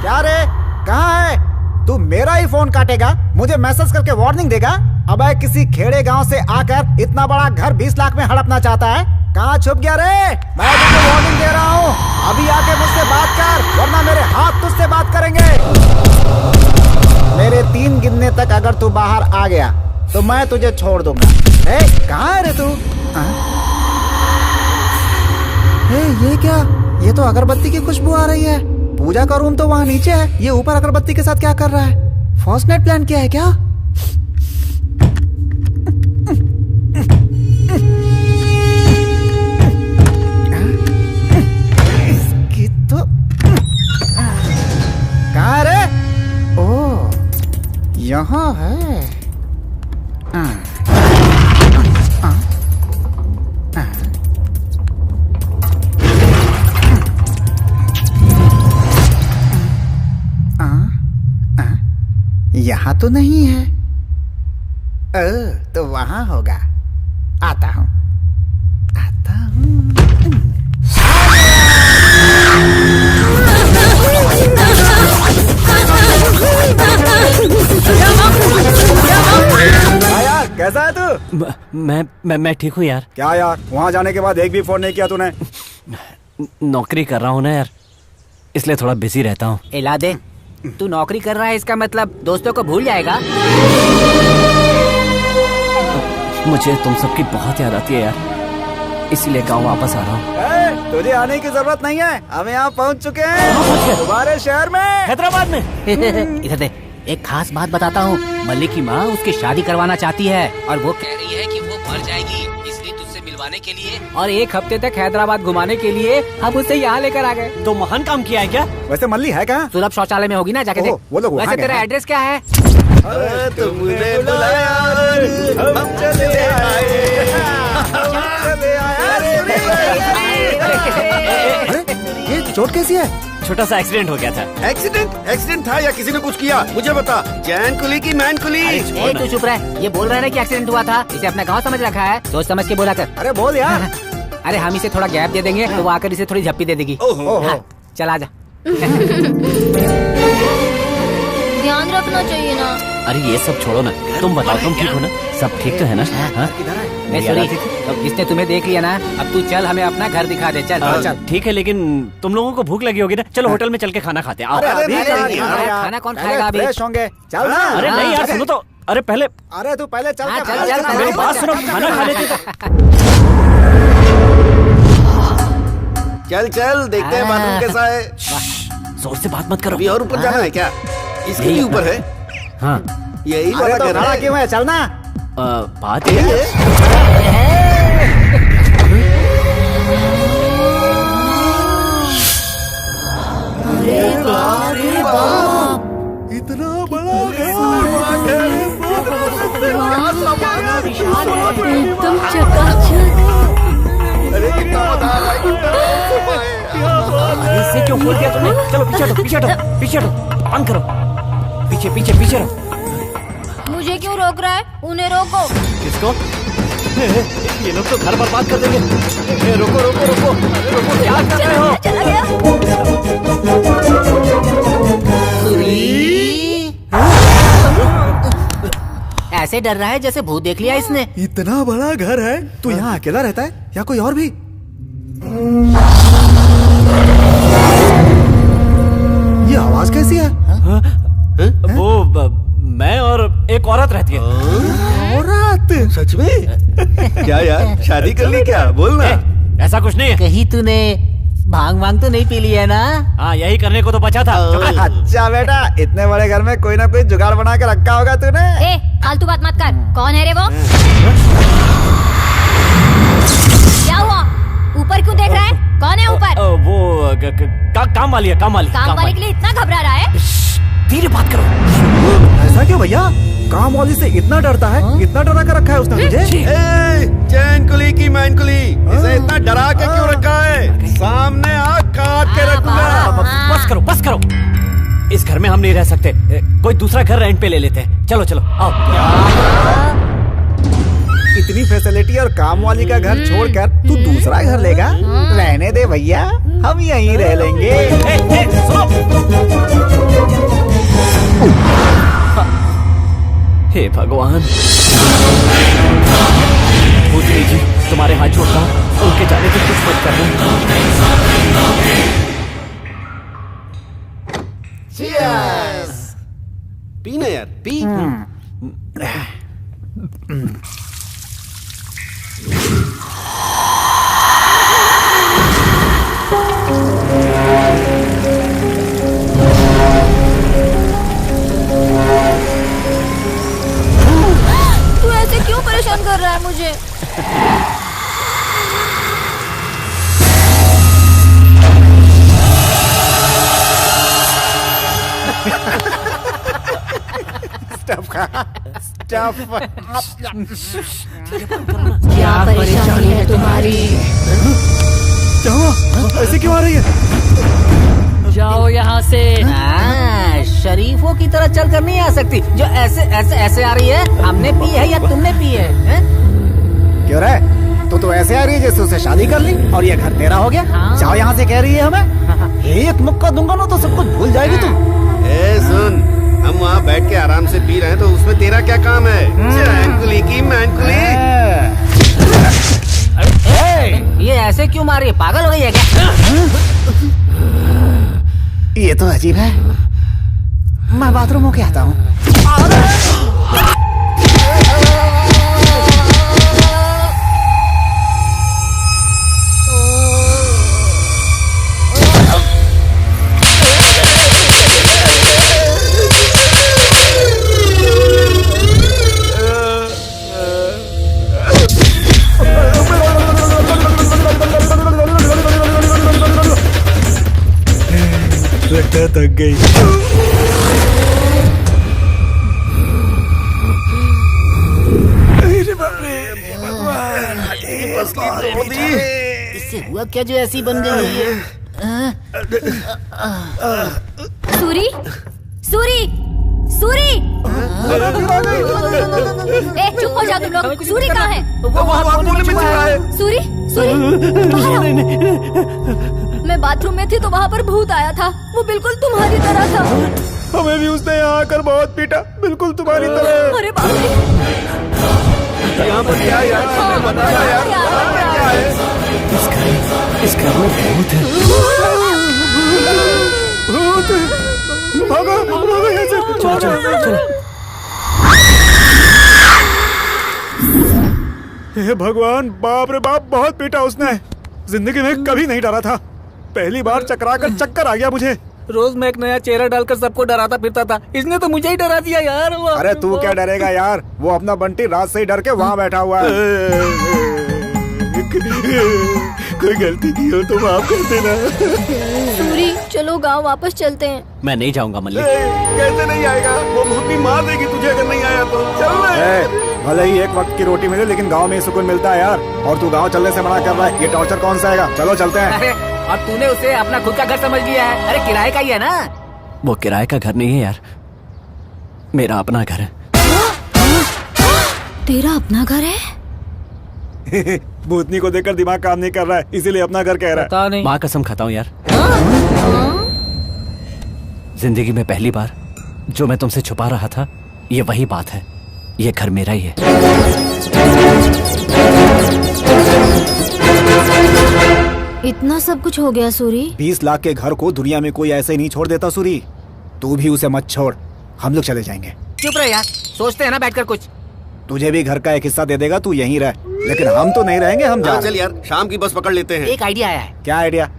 क्या रे, कहाँ है तू? मेरा ही फोन काटेगा, मुझे मैसेज करके वार्निंग देगा? अबे किसी खेड़े गांव से आकर इतना बड़ा घर 20 लाख में हड़पना चाहता है? कहाँ छुप गया रे? मैं तुझे वार्निंग दे रहा हूँ, अभी आके मुझसे बात कर, वरना मेरे हाथ तुझसे बात करेंगे। मेरे 3 गिनने तक अगर तू बाहर आ गया तो मैं तुझे छोड़ दूंगा। कहाँ है रे तू? ये क्या? ये तो अगरबत्ती की खुशबू आ रही है। पूजा का रूम तो वहाँ नीचे है, ये ऊपर अगरबत्ती के साथ क्या कर रहा है? फर्स्ट नाइट प्लान किया है क्या? इसकी तो कहाँ रे? ओह, यहाँ है। यहाँ तो नहीं है। तो वहाँ होगा। आता हूँ, आता हूँ। यार कैसा है तू? मैं ठीक हूँ यार। क्या यार, वहाँ जाने के बाद एक भी फोन नहीं किया तूने? नौकरी कर रहा हूँ ना यार। इसलिए थोड़ा बिजी रहता हूँ। इला दे, तू नौकरी कर रहा है इसका मतलब दोस्तों को भूल जाएगा। मुझे तुम सबकी बहुत याद आती है यार, इसीलिए गाँव वापस आ रहा हूँ। तुझे आने की जरूरत नहीं है, हम यहाँ पहुँच चुके हैं तुम्हारे शहर में, हैदराबाद में। इधर दे, एक खास बात बताता हूँ। मल्लिक की माँ उसकी शादी करवाना चाहती है और वो कह रही है कि वो मर जाएगी, इसलिए तुझसे मिलवाने के लिए और 1 हफ्ते तक हैदराबाद घुमाने के लिए हम उसे यहाँ लेकर आ गए। तो महान काम किया है क्या? वैसे मल्ली है कहाँ? सुलभ शौचालय में होगी ना, जाके देख। वो लोग वैसे तेरा एड्रेस क्या है? तुमने बुलाया, हम चले ये चोट कैसी है? छोटा सा एक्सीडेंट हो गया था। एक्सीडेंट था या किसी ने कुछ किया? मुझे बता, जैन कुली की मैन कुली? ए तू चुप रह, ये बोल रहा है ना कि एक्सीडेंट हुआ था। इसे अपना गाँव समझ रखा है, सोच समझ के बोला कर। अरे बोल यार। अरे हम इसे थोड़ा गैप दे देंगे तो वो आकर इसे थोड़ी झप्पी दे देगी। हाँ, चल आजा। ध्यान रखना चाहिए ना। अरे ये सब छोड़ो ना, तुम बताओ तुम ठीक हो ना? सब ठीक तो है ना? इसने तुम्हें देख लिया ना, अब तू चल हमें अपना घर दिखा दे। चल ठीक है, लेकिन तुम लोगों को भूख लगी होगी ना? चलो होटल में चल के खाना खाते हैं। खाना कौन खाएगा अभी? फ्रेश होंगे, चल ना। अरे नहीं यार, सुनो तो। अरे पहले तू पहले चल। मेरी बात सुनो, खाना खा लेते। चल देखते हैं बाथरूम कैसा है। जोर से बात मत करो। अभी और ऊपर जाना है क्या? इसके भी ऊपर है? हाँ यही वाला तो खड़ा क्यों है? चलना। बात ये है। इतना बड़ा एकदम चकाचक। अरे कितना इससे क्यों खोल दिया तुमने? चलो पीछे हटो, बंद करो। पीछे रहो। मुझे क्यों रोक रहा है? उन्हें रोको। किसको? ये लोग तो घर बर्बाद कर देंगे। रुको, क्या कर रहे हो? चला गया। ऐसे डर रहा है जैसे भूत देख लिया इसने। इतना बड़ा घर है, तू यहाँ अकेला रहता है या कोई और भी? ये आवाज कैसी है? वो मैं और एक औरत रहती है। औरत? सच में? क्या यार, शादी कर ली क्या? बोलना। ऐसा कुछ नहीं है। कहीं तूने भांग तो नहीं पी ली है ना? हाँ, यही करने को तो बचा था। अच्छा बेटा, इतने बड़े घर में कोई ना कोई जुगाड़ बना के रखा होगा तूने। ए, फालतू बात मत कर। कौन है रे वो? क्या हुआ? ऊपर क्यों देख रहा है? कौन है ऊपर? वो काम वाली है। काम वाली के लिए इतना घबरा रहा है? धीरे बात करो। ऐसा क्यों भैया? काम वाली से इतना डरता है? इतना डरा कर रखा है उसने तुझे? जैन कुली की मैन कुली, इसे इतना डरा के क्यों रखा है? सामने आग काट के रखूंगा। बस करो। इस घर में हम नहीं रह सकते, कोई दूसरा घर रेंट पे ले लेते हैं। चलो आओ। इतनी फैसिलिटी और काम वाली का घर छोड़कर तू दूसरा घर लेगा? रहने दे भैया, हम यहीं रह लेंगे। हे भगवान, भूतनी जी तुम्हारे हाथ छोड़ता हूँ, उनके जाने की कुछ मत करना। पी ना यार, पी। तू ऐसे क्यों परेशान कर रहा है मुझे? क्या परेशानी है तुम्हारी? क्या हुआ? ऐसे क्यों आ रही है? जाओ यहाँ से। शरीफों की तरह चल कर नहीं आ सकती, जो ऐसे आ रही है। हमने पी है या तुमने पी है? क्यों रे? तो ऐसे आ रही है जैसे उसे शादी कर ली और ये घर तेरा हो गया। जाओ यहाँ से कह रही है हमें। एक मुक्का दूंगा ना तो सब कुछ भूल जाएगी तू। सुन, हम वहाँ बैठ के आराम से पी रहे हैं तो उसमें तेरा क्या काम है? जैन कुली की मैन कुली। ये ऐसे क्यों मार रही है? पागल हो गई है क्या? ये तो अजीब है। मैं बाथरूम होके आता हूँ। लगता थक गई। इससे हुआ क्या जो ऐसी बन गई है? सूरी, सूरी, सूरी! ए, चुप हो जाओ तुम लोग। सूरी कहाँ है? सूरी, सूरी, बाहर आओ। मैं बाथरूम में थी तो वहाँ पर भूत आया था। वो बिल्कुल तुम्हारी तरह था। हमें भी उसने यहाँ आकर बहुत पीटा, बिल्कुल तुम्हारी तरह। अरे बाप रे! यहाँ पर क्या यार? बताया यार, क्या है? इस घर में भूत है। भूत! भागो, भागो यहाँ से। चलो, चलो, चलो। हे भगवान, बाप रे बाप, बहुत पीटा उसने। जिंदगी में कभी नहीं डरा था। पहली बार चकरा कर चक्कर आ गया मुझे। रोज मैं एक नया चेहरा डालकर सबको डराता फिरता था, इसने तो मुझे ही डरा दिया यार। अरे तू क्या डरेगा यार, वो अपना बंटी रात से ही डर के वहाँ बैठा हुआ है। कोई गलती की हो तो माफ कर देना। सूरी, चलो गांव वापस चलते हैं। मैं नहीं जाऊंगा मल्लिक। कैसे नहीं आएगा? वो भूतनी मार देगी तुझे अगर नहीं आया तो। चल भले ही एक वक्त की रोटी मिले, लेकिन गांव में सुकून मिलता है यार। और तू गांव चलने से मना कर रहा है, ये टॉर्चर कौन सा है? चलो चलते हैं। अरे, और तूने उसे अपना खुद का घर समझ लिया है। अरे किराए का ही है ना। वो किराए का घर नहीं है यार, मेरा अपना घर है। तेरा अपना घर है? भूतनी को देखकर दिमाग काम नहीं कर रहा है, इसीलिए अपना घर कह रहा है। पता नहीं। माँ कसम खाता हूँ यार, जिंदगी में पहली बार जो मैं तुमसे छुपा रहा था, ये वही बात है। ये घर मेरा ही है। इतना सब कुछ हो गया सूरी? 20 लाख के घर को दुनिया में कोई ऐसे ही नहीं छोड़ देता सूरी। तू भी उसे मत छोड़, हम लोग चले जाएंगे। चुप रह यार, सोचते हैं ना बैठकर कुछ। तुझे भी घर का एक हिस्सा दे देगा, तू यहीं रह। लेकिन हम तो नहीं रहेंगे, हम जा। चल यार, शाम की बस पकड़ लेते हैं। एक आइडिया आया है। क्या आइडिया?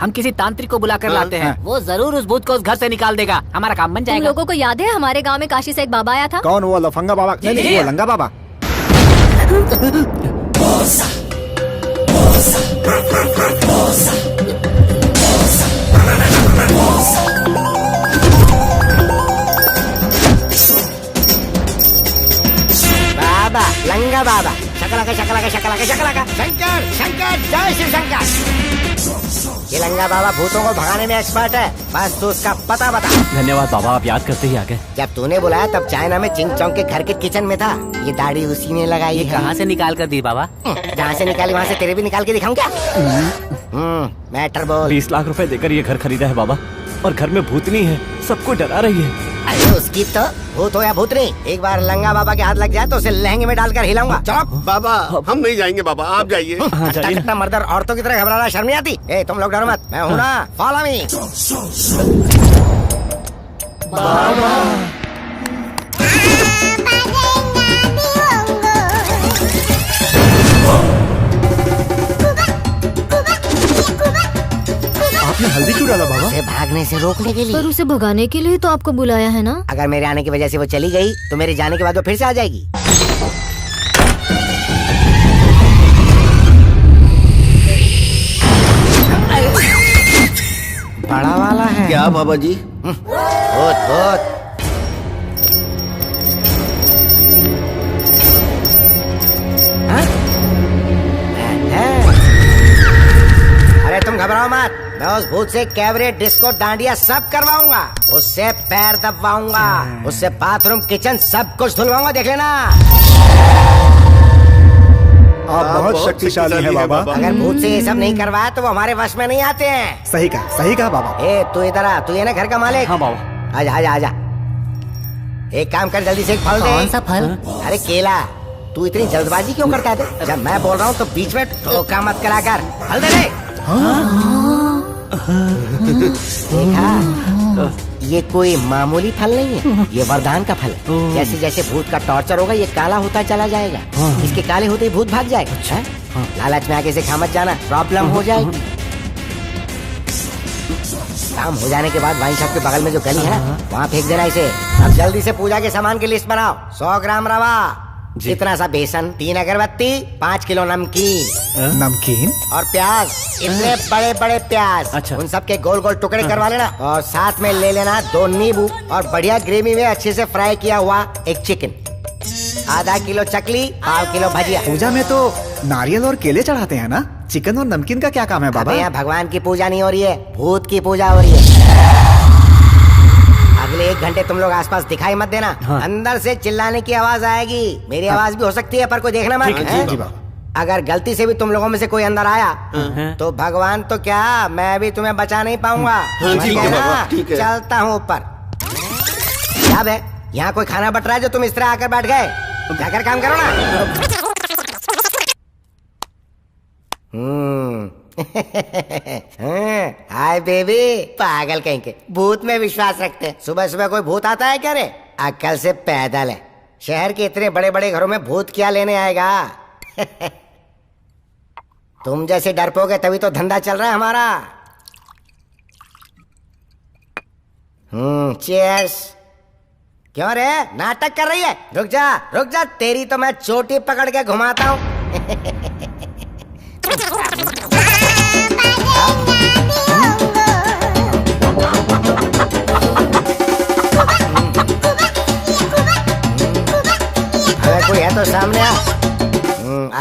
हम किसी तांत्रिक को बुलाकर लाते हैं। वो जरूर उस भूत को उस घर से निकाल देगा, हमारा काम बन जाएगा। तुम लोगों को याद है हमारे गांव में काशी से एक बाबा आया था? कौन? वो लफंगा बाबा? नहीं, वो लंगा बाबा। बाबा, लंगा बाबा, शकलाका शकलाका शकलाका शकलाका, शंकर शंकर, जय शिव शंकर। ये लंगा बाबा भूतों को भगाने में एक्सपर्ट है, बस तू उसका पता बता। धन्यवाद बाबा, आप याद करते ही आ गए। जब तूने बुलाया तब चाइना में चिंग चौंग के घर के किचन में था। ये दाढ़ी उसी ने लगाई है। कहाँ से निकाल कर दी बाबा? जहाँ से निकाली वहाँ से तेरे भी निकाल के दिखाऊं क्या? मैटर बोल। 20 लाख रुपए देकर ये घर खरीदा है बाबा, और घर में भूतनी है, सबको डरा रही है। अरे उसकी तो भूत हो या भूतनी, एक बार लंगा बाबा के हाथ लग जाए तो उसे लहंगे में डालकर हिलाऊंगा। चुप बाबा, हम नहीं जाएंगे बाबा, आप जाइए। कितना मर्दर औरतों की तरह घबरा रहा, शर्म नहीं आती? ए तुम लोग डरो मत, मैं हूँ ना, फॉलो मी। बाबा आपने हल्दी क्यों डाला बाबा? उसे भागने से रोकने के लिए। पर उसे भगाने के लिए तो आपको बुलाया है ना? अगर मेरे आने की वजह से वो चली गई तो मेरे जाने के बाद वो फिर से आ जाएगी। बड़ा वाला है क्या बाबा जी? भूत भूत। अरे तुम घबराओ मत, मैं उस भूत से कैबरे, डिस्को, डांडिया सब करवाऊंगा। उससे पैर दबाऊंगा, उससे बाथरूम, किचन सब कुछ धुलवाऊंगा, देख लेना। आप बहुत शक्तिशाली हैं बाबा। अगर भूत से ये सब नहीं करवाया तो वो हमारे वश में नहीं आते हैं। सही कहा बाबा। ए तू इधर आ, तू ये ना घर का मालिक। हाँ बाबा। आजा आजा आजा। एक काम कर, जल्दी से एक फल दे। कौन सा फल? अरे केला। तू इतनी जल्दबाजी क्यों करता है? जब मैं बोल रहा हूँ तो बीच में टोका मत करा कर। फल दे दे। देखा, ये कोई मामूली फल नहीं है, ये वरदान का फल है। जैसे जैसे भूत का टॉर्चर होगा ये काला होता चला जाएगा। इसके काले होते ही भूत भाग जाएगा। लालच में आगे से खा मत जाना, प्रॉब्लम हो जाएगी। काम हो जाने के बाद वाइन शॉप के बगल में जो गली है वहाँ फेंक देना इसे। अब जल्दी से पूजा के सामान की लिस्ट बनाओ। 100 ग्राम रवा, इतना सा बेसन, 3 अगरबत्ती, 5 किलो नमकीन। नमकीन और प्याज, इतने बड़े बड़े प्याज। अच्छा। उन सब के गोल गोल टुकड़े करवा लेना। और साथ में ले लेना 2 नींबू और बढ़िया ग्रेवी में अच्छे से फ्राई किया हुआ एक चिकन। आधा किलो चकली, 1/2 किलो भजिया। पूजा में तो नारियल और केले चढ़ाते हैं ना, चिकन और नमकीन का क्या काम है बाबा? यहाँ भगवान की पूजा नहीं हो रही है, भूत की पूजा हो रही है। अगले 1 घंटे तुम लोग आसपास दिखाई मत देना। अंदर से चिल्लाने की आवाज आएगी। मेरी आवाज भी हो सकती है पर कोई देखना मत। जी बाबा। अगर गलती से भी तुम लोगों में से कोई अंदर आया तो भगवान तो क्या, मैं भी तुम्हें बचा नहीं पाऊंगा। ठीक है बाबा, ठीक है। चलता हूँ ऊपर। क्या बे, यहाँ कोई खाना बट रहा है जो तुम इस तरह आकर बैठ गए? जाकर काम करो ना। हाय बेबी, पागल कहीं के, भूत में विश्वास रखते हैं। सुबह सुबह कोई भूत आता है क्या रे? अक्ल से पैदल है। शहर के इतने बड़े बड़े घरों में भूत क्या लेने आएगा? तुम जैसे डरपोगे तभी तो धंधा चल रहा है हमारा। चीयर्स। क्यों रे, नाटक कर रही है? रुक जा, तेरी तो मैं चोटी पकड़ के घुमाता हूँ। अरे कोई है तो सामने आ।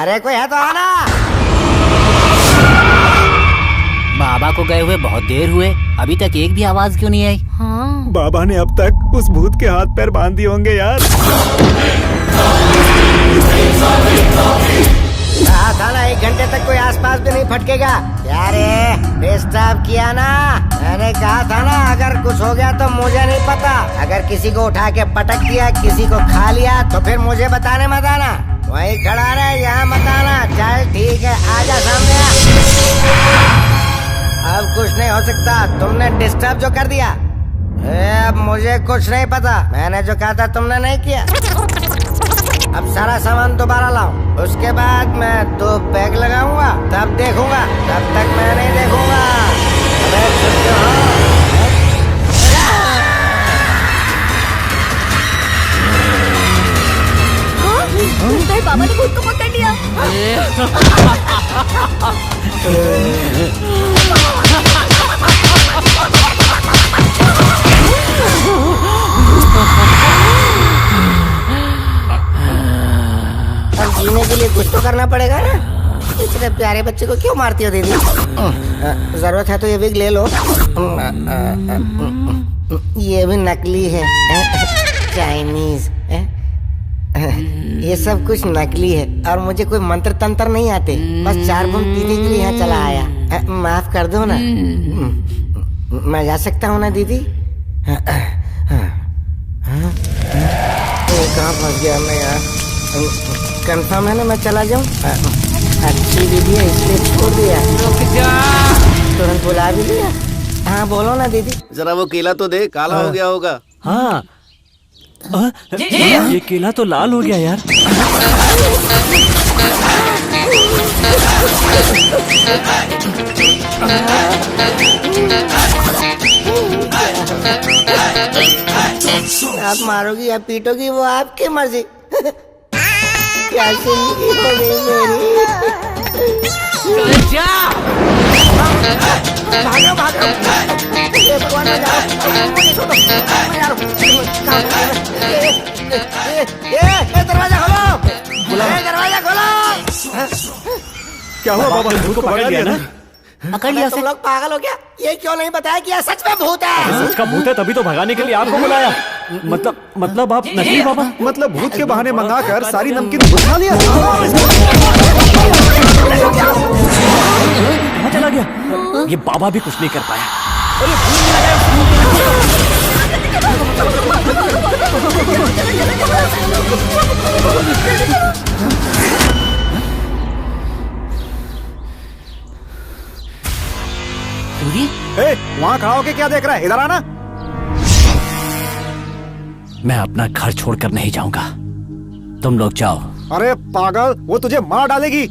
अरे कोई है तो आना। बाबा को गए हुए बहुत देर हुए, अभी तक एक भी आवाज क्यों नहीं आई? हाँ। बाबा ने अब तक उस भूत के हाथ पैर बांध दिए होंगे यार। कहा था ना 1 घंटे तक कोई आसपास भी नहीं फटकेगा। यारे डिस्टर्ब किया ना, मैंने कहा था ना अगर कुछ हो गया तो मुझे नहीं पता। अगर किसी को उठा के पटक दिया, किसी को खा लिया तो फिर मुझे बताने मत आना। वहीं खड़ा रहे, यहाँ मत आना। चल ठीक है, आजा सामने आ। अब कुछ नहीं हो सकता, तुमने डिस्टर्ब जो कर दिया। अब मुझे कुछ नहीं पता, मैंने जो कहा था तुमने नहीं किया। अब सारा सामान दोबारा लाओ, उसके बाद मैं 2 पैक लगाऊंगा, तब देखूंगा। तब तक मैं नहीं देखूंगा। अबे छुट्टी बाबा ने भूत को पकड़ लिया। अब जीने के लिए कुछ तो करना पड़ेगा ना। इतने प्यारे बच्चे को क्यों मारती हो दीदी? जरूरत है तो ये विग ले लो। ये भी नकली है, चाइनीज। ये सब कुछ नकली है और मुझे कोई मंत्र तंत्र नहीं आते। बस 4 बूंद पीने के लिए यहाँ चला आया। माफ कर दो ना। मैं जा सकता हूँ ना दीदी? कहाँ फंस गया मैं यार? कंफर्म है ना मैं चला जाऊँ? अच्छी दीदी है इसलिए छोड़ दिया। तुरंत बुला भी दिया। हाँ बोलो ना दीदी। जरा वो केला तो दे, काला हो गया होगा। हाँ, ये केला तो लाल हो गया यार। आप मारोगी या पीटोगी वो आपकी मर्जी। क्या जिंदगी हो गई मेरी। भागो भागो। दरवाजा खोलो, दरवाजा खोलो। क्या हुआ बाबा? भूत को पकड़ लिया ना? पकड़ लिया। तुम लोग पागल हो गया? ये क्यों नहीं बताया कि यह सच में भूत है? सच का भूत है तभी तो भगाने के लिए आपको बुलाया। मतलब आप नकली बाबा? मतलब भूत के बहाने मंगाकर सारी नमकीन बुझा लिया। कहाँ चला गया? ये बाबा भी कुछ नहीं कर पाया। वहाँ खड़ा होके क्या देख रहा है? इधर आना। मैं अपना घर छोड़कर नहीं जाऊंगा, तुम लोग जाओ। अरे पागल, वो तुझे मार डालेगी।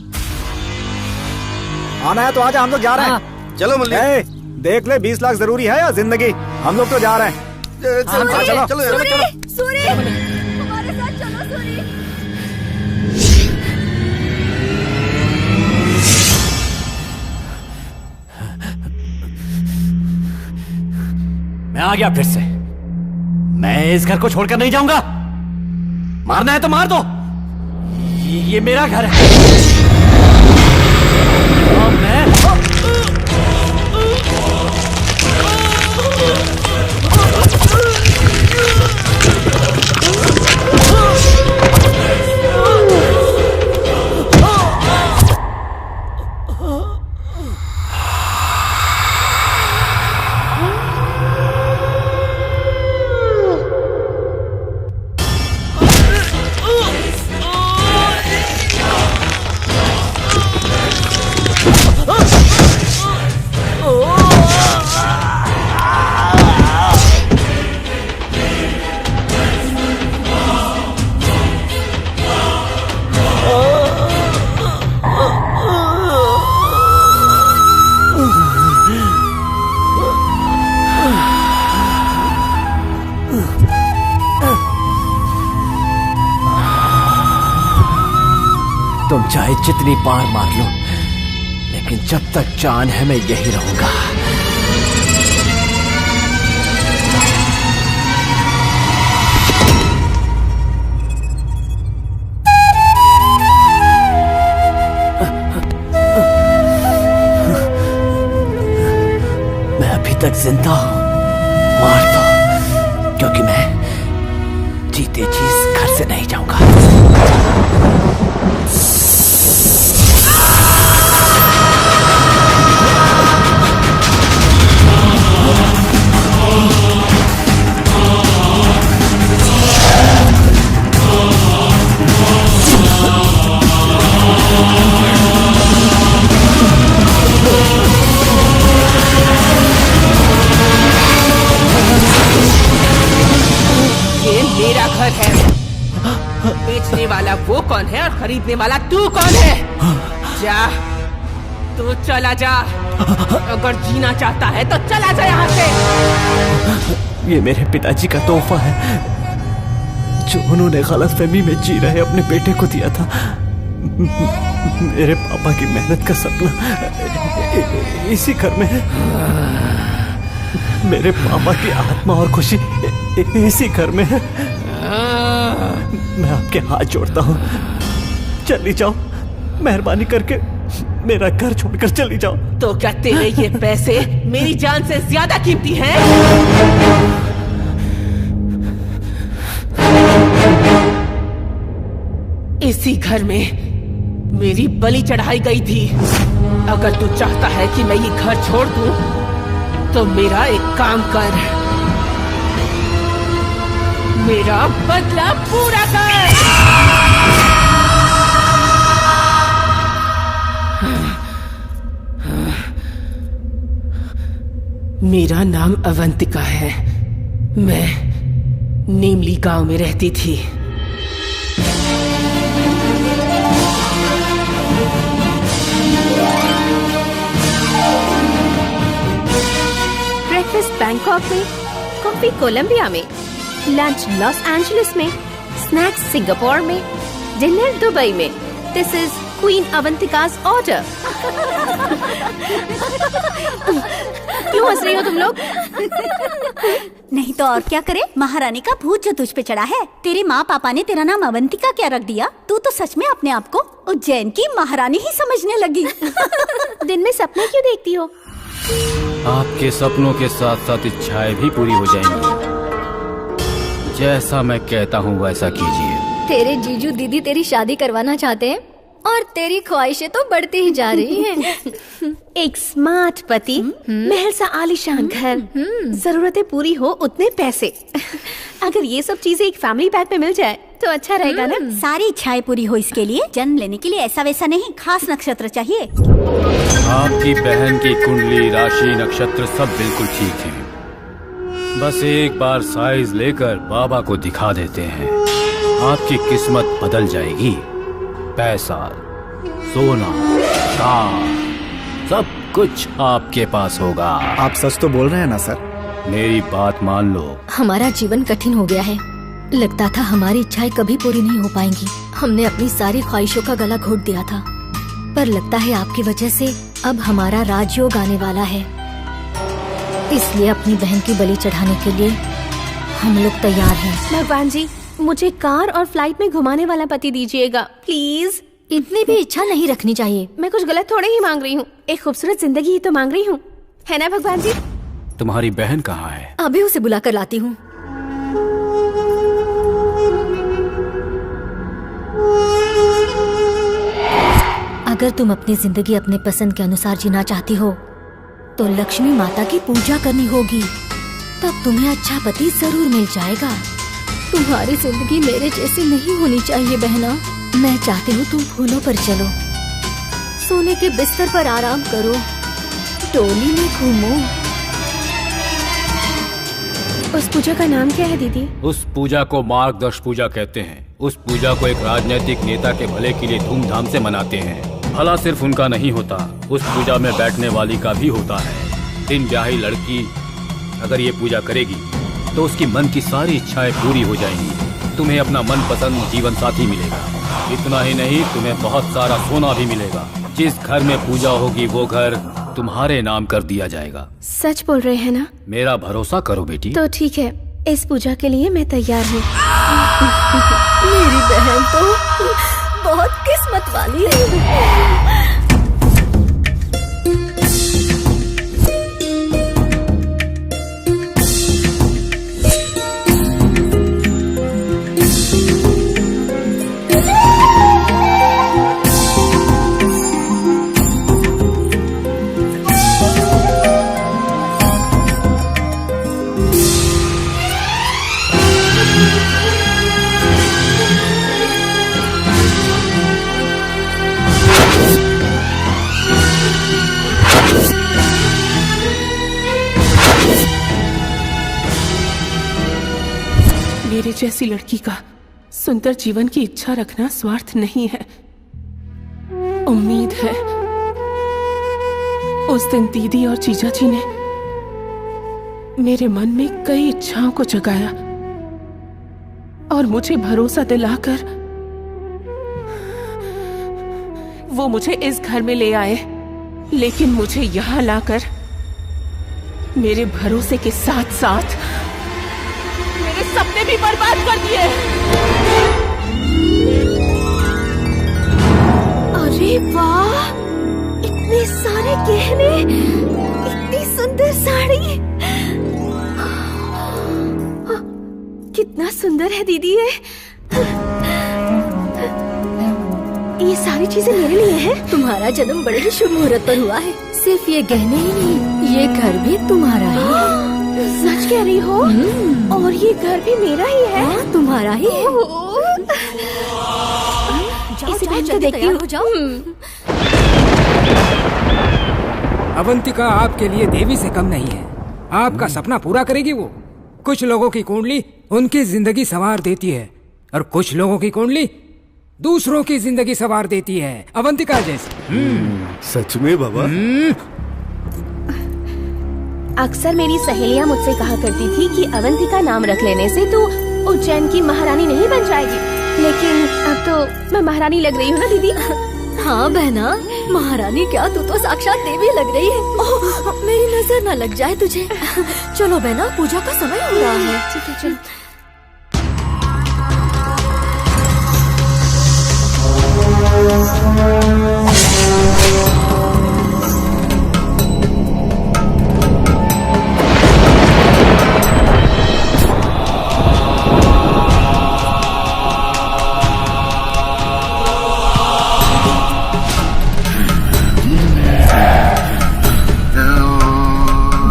आना है तो आजा, हम लोग जा रहे हैं। चलो मल्लिक। देख ले 20 लाख जरूरी है या जिंदगी? हम लोग तो जा रहे हैं। चलो चलो। सूरी, हमारे साथ चलो सूरी। मैं आ गया फिर से। मैं इस घर को छोड़कर नहीं जाऊंगा। मारना है तो मार दो, ये मेरा घर है। मैं तुम चाहे जितनी बार मार लो, लेकिन जब तक जान है मैं यही रहूंगा। मैं अभी तक जिंदा हूं, मार दो, क्योंकि मैं जीते जी इस घर से नहीं जाऊंगा। ये मेरा घर है। बेचने वाला वो कौन है और खरीदने वाला तू कौन है? जा, तू चला जा। अगर जीना चाहता है तो चला जा यहाँ से। ये मेरे पिताजी का तोहफा है जो उन्होंने गलतफहमी में जी रहे अपने बेटे को दिया था। मेरे पापा की मेहनत का सपना इसी घर में है। मेरे पापा की आत्मा और खुशी इसी घर में है। मैं आपके हाथ जोड़ता हूँ, चली जाओ, मेहरबानी करके मेरा घर छोड़कर चली जाओ। तो क्या तेरे ये पैसे मेरी जान से ज्यादा कीमती हैं? इसी घर में मेरी बलि चढ़ाई गई थी। अगर तू चाहता है कि मैं ये घर छोड़ दूं, तो मेरा एक काम कर, मेरा बदला पूरा कर। मेरा नाम अवंतिका है। मैं नीमली गांव में रहती थी। ब्रेकफास्ट बैंकॉक में, कॉफी कोलंबिया में, लंच लॉस एंजलिस में, स्नैक्स सिंगापुर में, डिनर दुबई में। This is queen Avantika's order. क्यों हंस रही हो तुम लोग? नहीं तो और क्या करे, महारानी का भूत जो तुझ पे चढ़ा है। तेरे माँ पापा ने तेरा नाम अवंतिका क्या रख दिया? तू तो सच में अपने आप को उज्जैन की महारानी ही समझने लगी। दिन में सपने क्यों देखती हो? आपके सपनों के साथ साथ इच्छाएं भी पूरी हो जाएंगी। जैसा मैं कहता हूँ वैसा कीजिए। तेरे जीजू दीदी तेरी शादी करवाना चाहते हैं और तेरी ख्वाहिशें तो बढ़ती ही जा रही हैं। एक स्मार्ट पति, महल सा आलीशान घर, जरूरतें पूरी हो उतने पैसे। अगर ये सब चीजें एक फैमिली पैक में मिल जाए तो अच्छा रहेगा ना। सारी इच्छाएं पूरी हो इसके लिए जन्म लेने के लिए ऐसा वैसा नहीं, खास नक्षत्र चाहिए। आपकी बहन की कुंडली, राशि, नक्षत्र सब बिल्कुल ठीक है। बस एक बार साइज लेकर बाबा को दिखा देते हैं, आपकी किस्मत बदल जाएगी। पैसा, सोना, कार, सब कुछ आपके पास होगा। आप सच तो बोल रहे हैं ना सर? मेरी बात मान लो। हमारा जीवन कठिन हो गया है। लगता था हमारी इच्छाएं कभी पूरी नहीं हो पाएंगी। हमने अपनी सारी ख्वाहिशों का गला घोट दिया था, पर लगता है आपकी वजह से अब हमारा राजयोग आने वाला है। इसलिए अपनी बहन की बलि चढ़ाने के लिए हम लोग तैयार हैं। भगवान जी, मुझे कार और फ्लाइट में घुमाने वाला पति दीजिएगा प्लीज। इतनी भी इच्छा नहीं रखनी चाहिए। मैं कुछ गलत थोड़े ही मांग रही हूँ, एक खूबसूरत जिंदगी ही तो मांग रही हूँ, है ना भगवान जी? तुम्हारी बहन कहाँ है? अभी उसे बुला कर लाती हूँ। अगर तुम अपनी जिंदगी अपने पसंद के अनुसार जीना चाहती हो तो लक्ष्मी माता की पूजा करनी होगी, तब तुम्हें अच्छा पति जरूर मिल जाएगा। तुम्हारी जिंदगी मेरे जैसी नहीं होनी चाहिए बहना। मैं चाहती हूँ तुम फूलों पर चलो, सोने के बिस्तर पर आराम करो, डोली में घूमो। उस पूजा का नाम क्या है दीदी? उस पूजा को मार्गदर्श पूजा कहते हैं। उस पूजा को एक राजनीतिक नेता के भले के लिए धूमधाम से मनाते हैं। भला सिर्फ उनका नहीं होता, उस पूजा में बैठने वाली का भी होता है। दिन ब्याही लड़की अगर ये पूजा करेगी तो उसकी मन की सारी इच्छाएं पूरी हो जाएंगी। तुम्हें अपना मनपसंद जीवन साथी मिलेगा। इतना ही नहीं, तुम्हें बहुत सारा सोना भी मिलेगा। जिस घर में पूजा होगी वो घर तुम्हारे नाम कर दिया जाएगा। सच बोल रहे हैं ना? मेरा भरोसा करो बेटी। तो ठीक है, इस पूजा के लिए मैं तैयार हूँ। मेरी बहन तो बहुत किस्मत वाली है। मेरे जैसी लड़की का सुंदर जीवन की इच्छा रखना स्वार्थ नहीं है। उम्मीद है उस दिन दीदी और जीजा जी ने मेरे मन में कई इच्छाओं को जगाया और मुझे भरोसा दिलाकर वो मुझे इस घर में ले आए। लेकिन मुझे यहाँ लाकर मेरे भरोसे के साथ साथ मेरे सपने भी बर्बाद कर दिए। अरे वाह, इतने सारे गहने, इतनी सुंदर साड़ी। कितना सुंदर है दीदी ये सारी चीजें मेरे लिए हैं। तुम्हारा जन्म बड़े ही शुभ मुहूर्त पर हुआ है। सिर्फ ये गहने ही नहीं, ये घर भी तुम्हारा है। सच कह रही हो? और ये घर भी मेरा ही है? हाँ, तुम्हारा ही है। इसे पहन कर देखती हूँ। अवंतिका आपके लिए देवी से कम नहीं है। आपका सपना पूरा करेगी वो। कुछ लोगों की कुंडली उनकी जिंदगी संवार देती है और कुछ लोगों की कुंडली दूसरों की जिंदगी संवार देती है, अवंतिका जैसे। सच में बाबा? अक्सर मेरी सहेलियां मुझसे कहा करती थी कि अवंतिका नाम रख लेने से तू उज्जैन की महारानी नहीं बन जाएगी। लेकिन अब तो मैं महारानी लग रही हूँ ना दीदी? हाँ बहना, महारानी क्या, तू तो साक्षात देवी लग रही है। ओह, मेरी नजर न लग जाए तुझे। चलो बहना, पूजा का समय हो रहा है। ठीक है, चलो।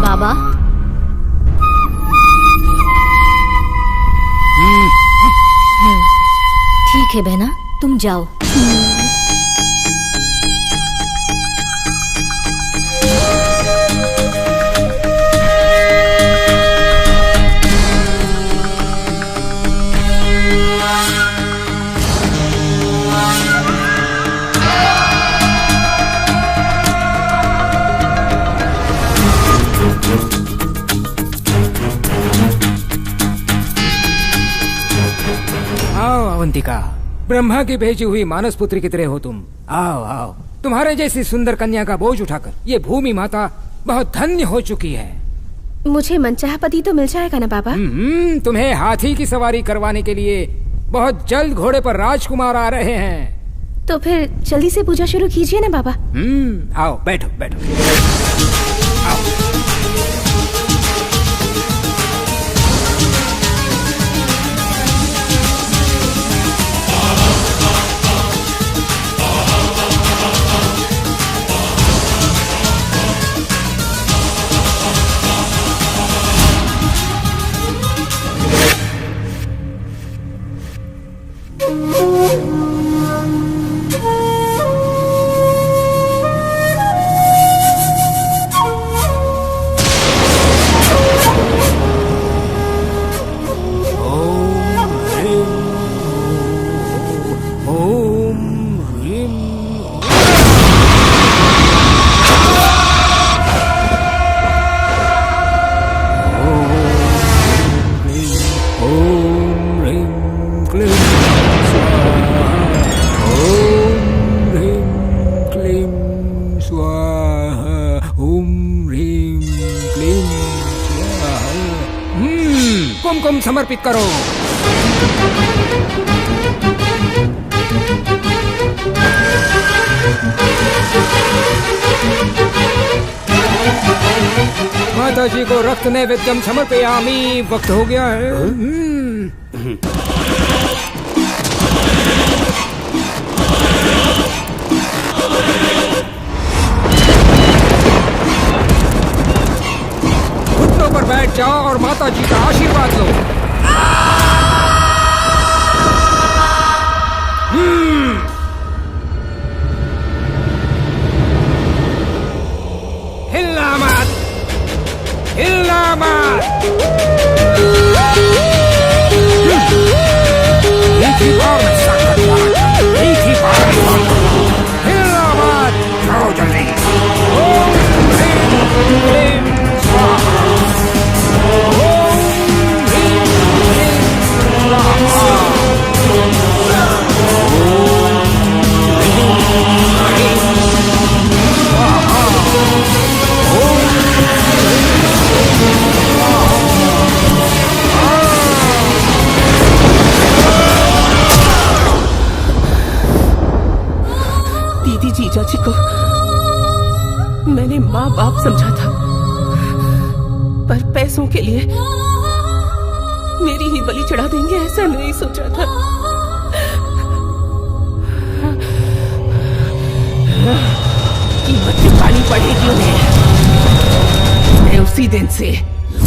बाबा, ठीक है बहना, तुम जाओ। आओ अवंतिका, ब्रह्मा की भेजी हुई मानस पुत्री की तरह हो तुम। आओ आओ, तुम्हारे जैसी सुंदर कन्या का बोझ उठाकर ये भूमि माता बहुत धन्य हो चुकी है। मुझे मनचाहा पति तो मिल जाएगा ना बाबा? तुम्हें हाथी की सवारी करवाने के लिए बहुत जल्द घोड़े पर राजकुमार आ रहे हैं। तो फिर जल्दी से पूजा शुरू कीजिए ना बाबा। आओ बैठो बैठो। आओ। कुमकुम समर्पित करो। माता जी को रक्त नैवेद्यम समर्पयामि। वक्त हो गया है। घुटनों पर बैठ जाओ और माता जी का आशीर्वाद लो। हिलना मत, हिलना मत। एक ही बार में साक्षात एक ही बार में हिलना मत। जाओ जल्दी। ओम ह्रीं क्लीं स्वाहा। दीदी जीजा जी को मैंने माँ बाप समझा था, पर पैसों के लिए मेरी ही बलि चढ़ा देंगे ऐसा नहीं सोचा था। कीमत चुकानी पड़ेगी उन्हें। मैं उसी दिन से,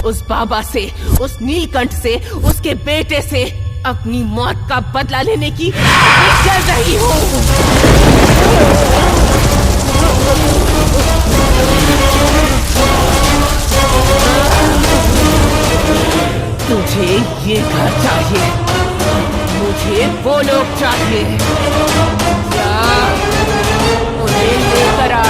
उस बाबा से, उस नीलकंठ से, उसके बेटे से अपनी मौत का बदला लेने की चल रही हूँ। तुझे ये घर चाहिए, मुझे वो लोग चाहिए। जा, उन्हें लेकर आ।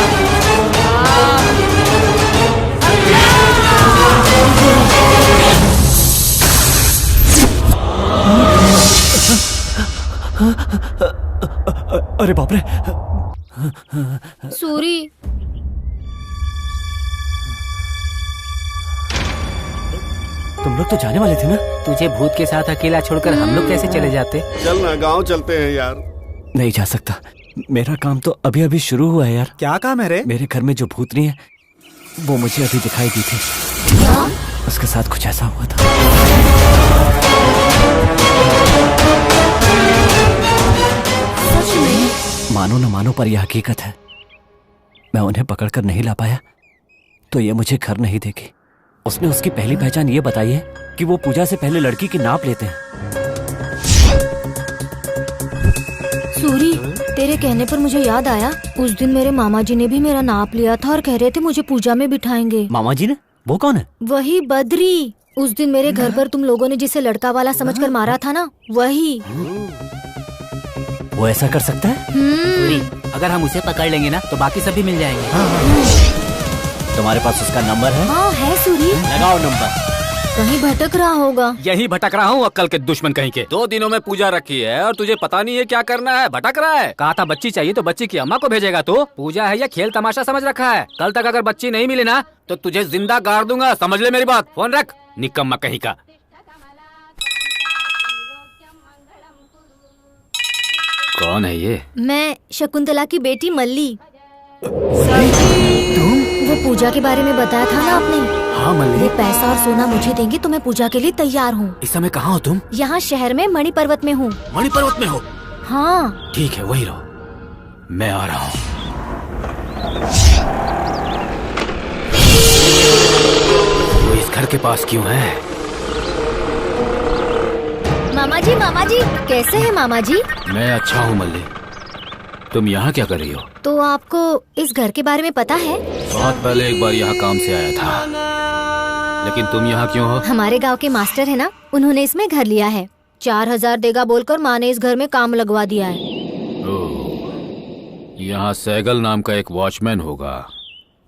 अरे बाप रे। सूरी, तुम लोग तो जाने वाले थे ना? तुझे भूत के साथ अकेला छोड़कर हम लोग कैसे चले जाते? चल ना, गांव चलते हैं यार। नहीं जा सकता, मेरा काम तो अभी अभी शुरू हुआ है यार। क्या काम है रे? मेरे घर में जो भूतनी है वो मुझे अभी दिखाई दी थी। क्या? उसके साथ कुछ ऐसा हुआ था। सच में? मानो न मानो पर यह हकीकत है। मैं उन्हें पकड़कर नहीं ला पाया तो ये मुझे घर नहीं देगी। उसने उसकी पहली पहचान ये बताई है कि वो पूजा से पहले लड़की की नाप लेते हैं। तेरे कहने पर मुझे याद आया, उस दिन मेरे मामा जी ने भी मेरा नाप लिया था और कह रहे थे मुझे पूजा में बिठाएंगे। मामा जी ने? वो कौन है? वही बद्री, उस दिन मेरे घर पर तुम लोगों ने जिसे लड़का वाला समझकर मारा था ना, वही। वो ऐसा कर सकता है? अगर हम उसे पकड़ लेंगे ना तो बाकी सभी मिल जाएंगे। तुम्हारे पास उसका नंबर है? हाँ है सूरी। लगाओ नंबर। कहीं भटक रहा होगा। यही भटक रहा हूँ, अक्कल के दुश्मन कहीं के। 2 दिनों में पूजा रखी है और तुझे पता नहीं है क्या करना है, भटक रहा है। कहा था बच्ची चाहिए तो बच्ची की अम्मा को भेजेगा। तो पूजा है या खेल तमाशा समझ रखा है? कल तक अगर बच्ची नहीं मिली ना तो तुझे जिंदा गाड़ दूंगा, समझ ले मेरी बात। फोन रख, निकम्मा कहीं का। कौन है ये? मैं शकुंतला की बेटी मल्ली। वो पूजा के बारे में बताया था ना आपने? हाँ मल्ली। ये पैसा और सोना मुझे देंगे तो मैं पूजा के लिए तैयार हूँ। इस समय कहाँ हो तुम? यहाँ शहर में मणि पर्वत में हूँ। मणि पर्वत में हो? हाँ। ठीक है, वही रहो, मैं आ रहा हूँ। वो इस घर के पास क्यों है? मामा जी कैसे हैं मामा जी? मैं अच्छा हूँ मल्ली, तुम यहाँ क्या कर रही हो? तो आपको इस घर के बारे में पता है? बहुत पहले एक बार यहाँ काम से आया था, लेकिन तुम यहाँ क्यों हो? हमारे गांव के मास्टर है ना, उन्होंने इसमें घर लिया है। 4000 देगा बोलकर माँ ने इस घर में काम लगवा दिया है। यहाँ सैगल नाम का एक वॉचमैन होगा,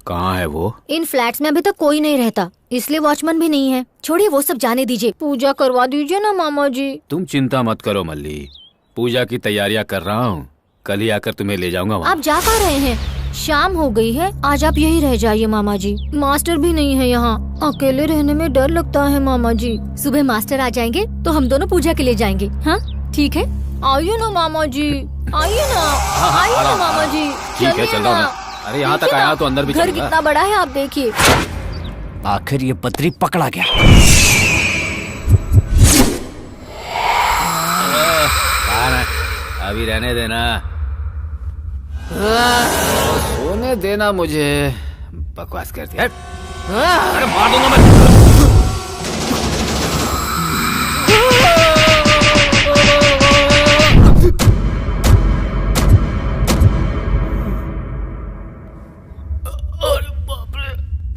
कहाँ है वो? इन फ्लैट्स में अभी तक कोई नहीं रहता, इसलिए वॉचमैन भी नहीं है। छोड़िए वो सब, जाने दीजिए। पूजा करवा दीजिए ना मामा जी। तुम चिंता मत करो मल्ली, पूजा की तैयारियां कर रहा हूँ, कल ही आकर तुम्हें ले जाऊंगा वहाँ। आप जा कहाँ रहे हैं? शाम हो गई है, आज आप यही रह जाइए मामा जी। मास्टर भी नहीं है यहाँ, अकेले रहने में डर लगता है मामा जी। सुबह मास्टर आ जाएंगे तो हम दोनों पूजा के लिए जाएंगे। हाँ ठीक है, आइए ना मामा जी, आइए ना, आइए ना मामा जी। ठीक है, चल रहा हूँ। अरे यहाँ तक आया तो अंदर भी घर चलूंगा। कितना बड़ा है आप देखिए। आखिर ये बद्री पकड़ा गया। अभी रहने देना, सोने देना मुझे। बकवास करती है। अरे मार दूंगा मैं।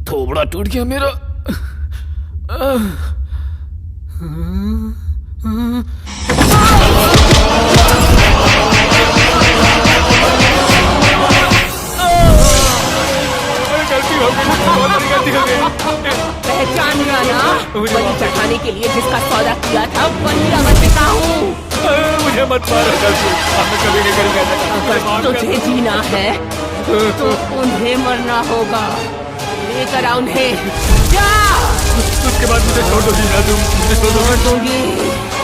थोबड़ा टूट गया मेरा। पहचान गया ना? बलि चढ़ाने के लिए जिसका सौदा किया था वही अवंतिका हूँ। मुझे मत मारो, हम कभी नहीं करेंगे। अगर तुझे जीना है तो उन्हें मरना होगा। लेकर आ उन्हें, जा। उसके बाद मुझे छोड़ दो जीना, तुम मुझे छोड़ दूंगी।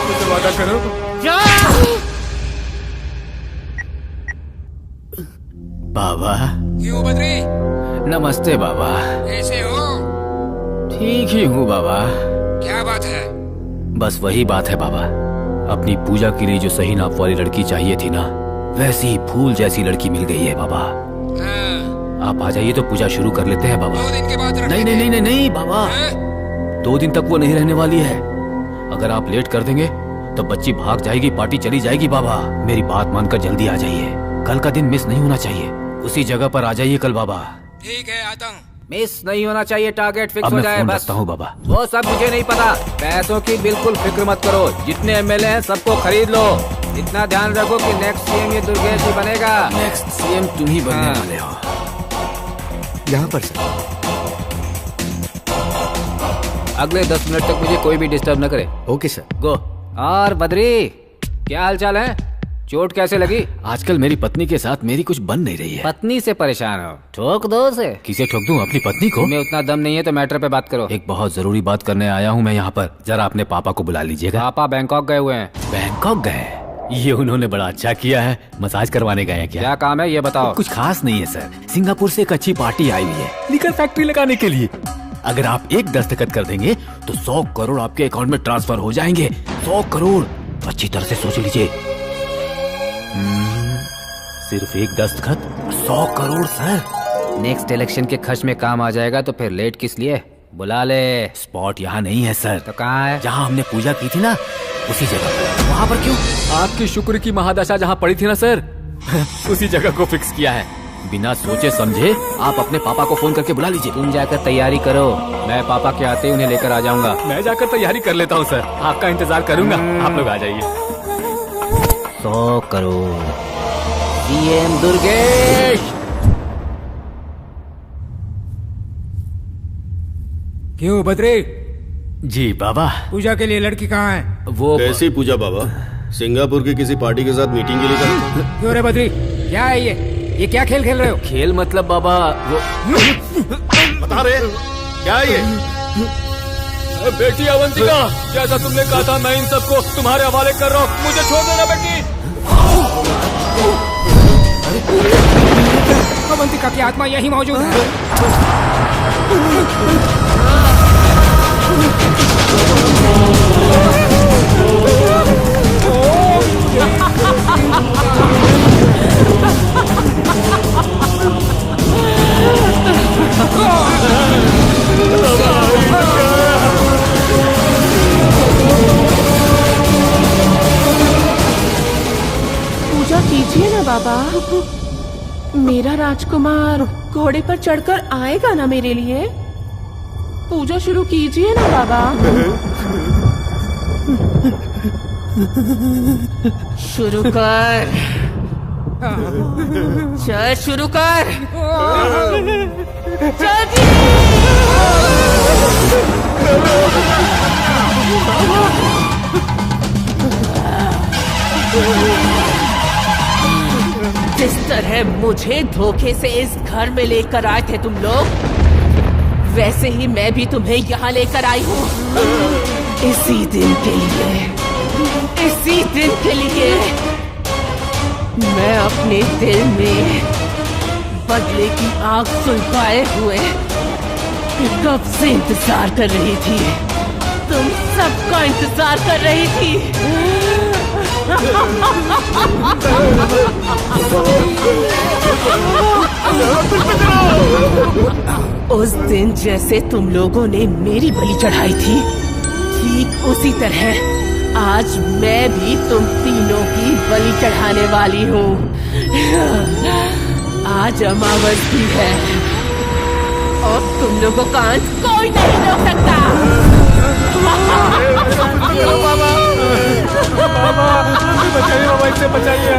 मुझे वादा करो, जा। बाबा। क्यों बद्री? नमस्ते बाबा। कैसे हो? ठीक ही हूँ बाबा। क्या बात है? बस वही बात है बाबा, अपनी पूजा के लिए जो सही नाप वाली लड़की चाहिए थी ना, वैसी ही फूल जैसी लड़की मिल गई है बाबा। आप आ जाइए तो पूजा शुरू कर लेते हैं बाबा। 2 दिन के बाद नहीं नहीं नहीं नहीं नहीं बाबा, 2 दिन तक वो नहीं रहने वाली है। अगर आप लेट कर देंगे तो बच्ची भाग जाएगी, पार्टी चली जाएगी बाबा। मेरी बात मानकर जल्दी आ जाइए, कल का दिन मिस नहीं होना चाहिए। उसी जगह पर आ जाइए कल बाबा। ठीक है, आता हूँ। मिस नहीं होना चाहिए, टारगेट फिक्स अब हो मैं जाए फोन बस। रखता हूँ बाबा। वो सब मुझे नहीं पता, पैसों की बिल्कुल फिक्र मत करो। जितने एमएलए हैं सबको खरीद लो। इतना ध्यान रखो कि नेक्स्ट सीएम ये दुर्गेश ही बनेगा। नेक्स्ट सीएम तुम ही बनने वाले हो। यहाँ पर सर। अगले 10 मिनट तक मुझे कोई भी डिस्टर्ब न करे। Okay sir. गो। और बद्री, क्या हाल चाल है? चोट कैसे लगी? आजकल मेरी पत्नी के साथ मेरी कुछ बन नहीं रही है। पत्नी से परेशान हो? ठोक दो उसे। किसे ठोक दूं? अपनी पत्नी को? तुम्हें उतना दम नहीं है तो मैटर पे बात करो। एक बहुत जरूरी बात करने आया हूँ मैं यहाँ पर, जरा अपने पापा को बुला लीजिएगा। पापा बैंकॉक गए हुए हैं। बैंकॉक गए? ये उन्होंने बड़ा अच्छा किया है। मसाज करवाने गए हैं क्या? क्या काम है ये बताओ। कुछ खास नहीं है सर, सिंगापुर से एक अच्छी पार्टी आई हुई है लिकर फैक्ट्री लगाने के लिए। अगर आप एक दस्तखत कर देंगे तो 100 करोड़ आपके अकाउंट में ट्रांसफर हो जाएंगे। 100 करोड़, अच्छी तरह से सोच लीजिए। सिर्फ एक दस्तखत, 100 करोड़ सर। नेक्स्ट इलेक्शन के खर्च में काम आ जाएगा तो फिर लेट किस लिए? बुला ले। स्पॉट यहाँ नहीं है सर। तो कहाँ है? जहाँ हमने पूजा की थी ना, उसी जगह पर। वहाँ पर क्यों? आपकी शुक्र की महादशा जहाँ पड़ी थी ना सर, उसी जगह को फिक्स किया है। बिना सोचे समझे आप अपने पापा को फोन करके बुला लीजिए। तुम जाकर तैयारी करो, मैं पापा के आते उन्हें लेकर आ जाऊंगा। मैं जाकर तैयारी कर लेता हूँ सर, आपका इंतजार करूंगा। आप लोग आ जाइए। 100 करोड़ सीएम दुर्गेश। क्यों बद्री? जी बाबा। पूजा के लिए लड़की कहाँ है? वो कैसी पूजा बाबा? सिंगापुर की किसी पार्टी के साथ मीटिंग के लिए गए। क्यों रे बद्री, क्या है ये क्या खेल खेल रहे हो? खेल मतलब बाबा वो बता रहे क्या है ये? बेटी अवंतिका, जैसा तुमने कहा था मैं इन सबको तुम्हारे हवाले कर रहा हूँ, मुझे छोड़ देना बेटी। अवंतिका की आत्मा यही मौजूद है। पूजा कीजिए ना बाबा। मेरा राजकुमार घोड़े पर चढ़कर आएगा ना मेरे लिए? पूजा शुरू कीजिए ना बाबा। शुरू कर, चल शुरू कर, चल जिस तरह मुझे धोखे से इस घर में लेकर आए थे तुम लोग, वैसे ही मैं भी तुम्हें यहाँ लेकर आई हूँ। इसी दिन के लिए, इसी दिन के लिए मैं अपने दिल में बदले की आग सुलगाए हुए कब से इंतजार कर रही थी। तुम सबका इंतजार कर रही थी। उस दिन जैसे तुम लोगों ने मेरी बलि चढ़ाई थी, ठीक उसी तरह आज मैं भी तुम तीनों की बलि चढ़ाने वाली हूँ। आज अमावस भी है और तुम लोगों का अंत कोई नहीं रोक सकता। बाबा, बचाइए बाबा, इससे बचाइए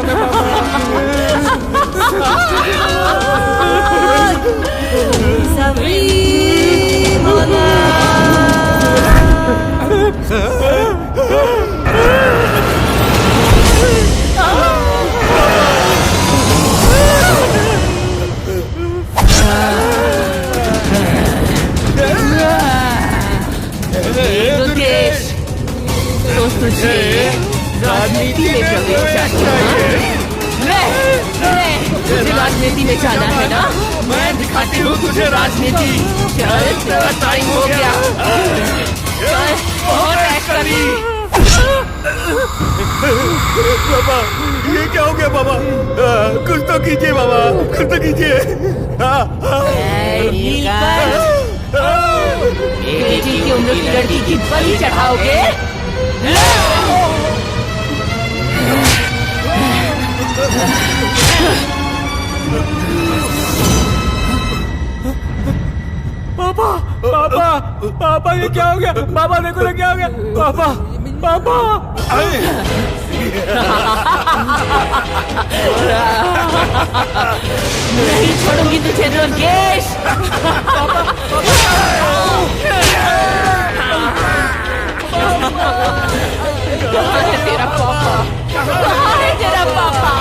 दुर्गेश, तो तुझे राजनीति में प्रवेश चाहिए? तुझे राजनीति में जाना है ना? मैं दिखाती हूँ तुझे राजनीति। चल, तेरा टाइम हो गया। चल, बहुत ऐश करी। बाबा, ये क्या हो गया बाबा? कुछ तो कीजिए बाबा, कुछ तो कीजिए। बेटी की उम्र की लड़की की बलि चढ़ाओगे? पापा, पापा, पापा, ये क्या हो गया? पापा देखो ना क्या हो गया? पापा, पापा। नहीं छोड़ूंगी तुझे दुर्गेश। कहाँ है तेरा पापा? कहाँ है तेरा पापा?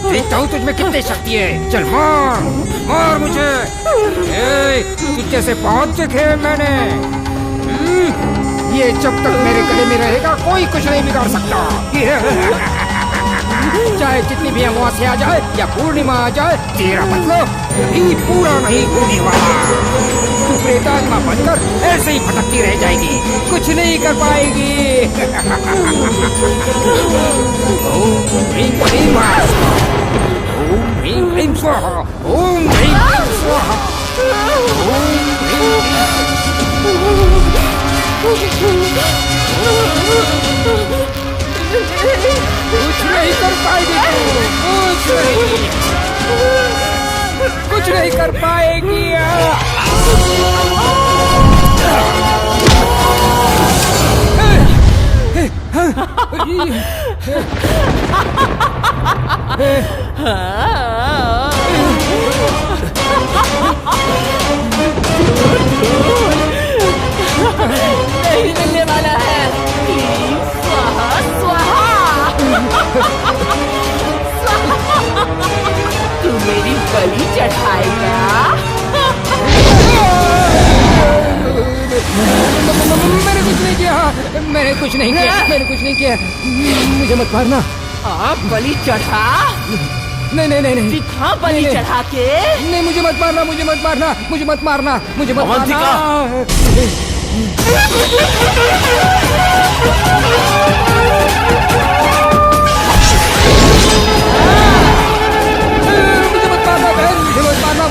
देखता हूँ तुझमें कितनी शक्ति है। चल मार मार मुझे। तुझ जैसे बहुत देखे मैंने। ये जब तक मेरे गले में रहेगा कोई कुछ नहीं बिगाड़ सकता। चाहे जितनी भी अमावस्या आ जाए या पूर्णिमा आ जाए, तेरा मतलब कभी पूरा नहीं होने वाला। तू प्रेतात्मा बनकर ऐसे ही भटकती रह जाएगी, कुछ नहीं कर पाएगी। ओम ह्रीं क्लीं स्वाहा, ओम ह्रीं क्लीं स्वाहा, ओम ह्रीं क्लीं स्वाहा, ओम ह्रीं कुछ नहीं कर पाएगी, कुछ नहीं कर पाएगी। नहीं मिलने वाला है। स्वाहा स्वाहा। तू मेरी बलि चढ़ाएगा। मैंने कुछ नहीं किया, मैंने कुछ नहीं किया, मैंने कुछ नहीं किया। मुझे मत मारना। आप बलि चढ़ा? नहीं नहीं नहीं दिखा बलि चढ़ा के। नहीं मुझे मत मारना, मुझे मत मारना, मुझे मत मारना, मुझे मत मारना।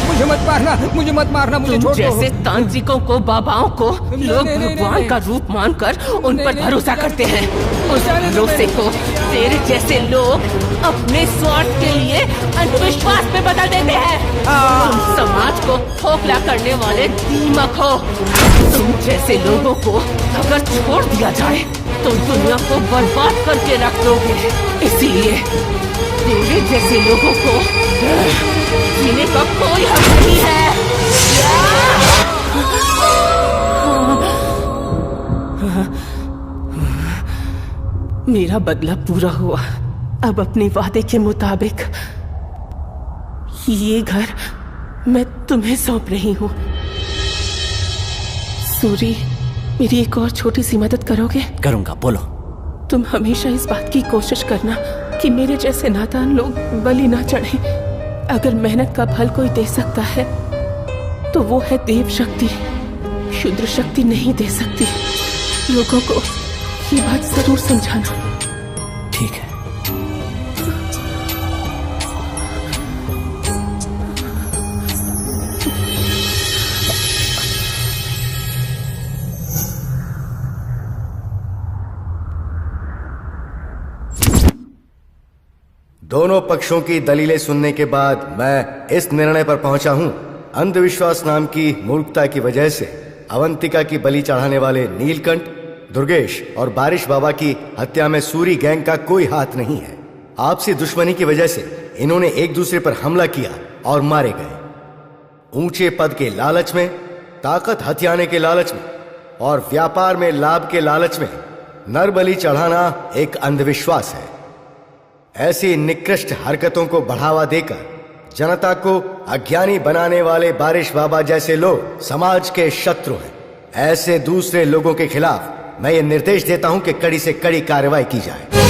मुझे मत मारना, मुझे मत मारना, मुझे छोड़ दो। जैसे तांत्रिकों को, बाबाओं को लोग भगवान का रूप मानकर उन पर भरोसा करते हैं, उस भरोसे को तेरे जैसे लोग अपने स्वार्थ के लिए अंधविश्वास में बदल देते हैं। तुम समाज को खोखला करने वाले दीमक हो। तुम जैसे लोगों को अगर छोड़ दिया जाए तो दुनिया को बर्बाद करके रख दोगे। इसीलिए तेरे जैसे लोगों को जीने का कोई हक नहीं है। मेरा बदला पूरा हुआ। अब अपने वादे के मुताबिक ये घर मैं तुम्हें सौंप रही हूँ। सूरी, मेरी एक और छोटी सी मदद करोगे? करूंगा, बोलो। तुम हमेशा इस बात की कोशिश करना कि मेरे जैसे नादान लोग बलि ना चढ़े। अगर मेहनत का फल कोई दे सकता है तो वो है देव शक्ति। शुद्र शक्ति नहीं दे सकती। लोगों को ये बात जरूर समझाना। ठीक है। दोनों पक्षों की दलीलें सुनने के बाद मैं इस निर्णय पर पहुंचा हूं, अंधविश्वास नाम की मूर्खता की वजह से अवंतिका की बलि चढ़ाने वाले नीलकंठ, दुर्गेश और बारिश बाबा की हत्या में सूरी गैंग का कोई हाथ नहीं है। आपसी दुश्मनी की वजह से इन्होंने एक दूसरे पर हमला किया और मारे गए। ऊंचे पद के लालच में, ताकत हथियाने के लालच में और व्यापार में लाभ के लालच में नर बलि चढ़ाना एक अंधविश्वास है। ऐसी निकृष्ट हरकतों को बढ़ावा देकर जनता को अज्ञानी बनाने वाले बारिश बाबा जैसे लोग समाज के शत्रु हैं। ऐसे दूसरे लोगों के खिलाफ मैं ये निर्देश देता हूं कि कड़ी से कड़ी कार्रवाई की जाए।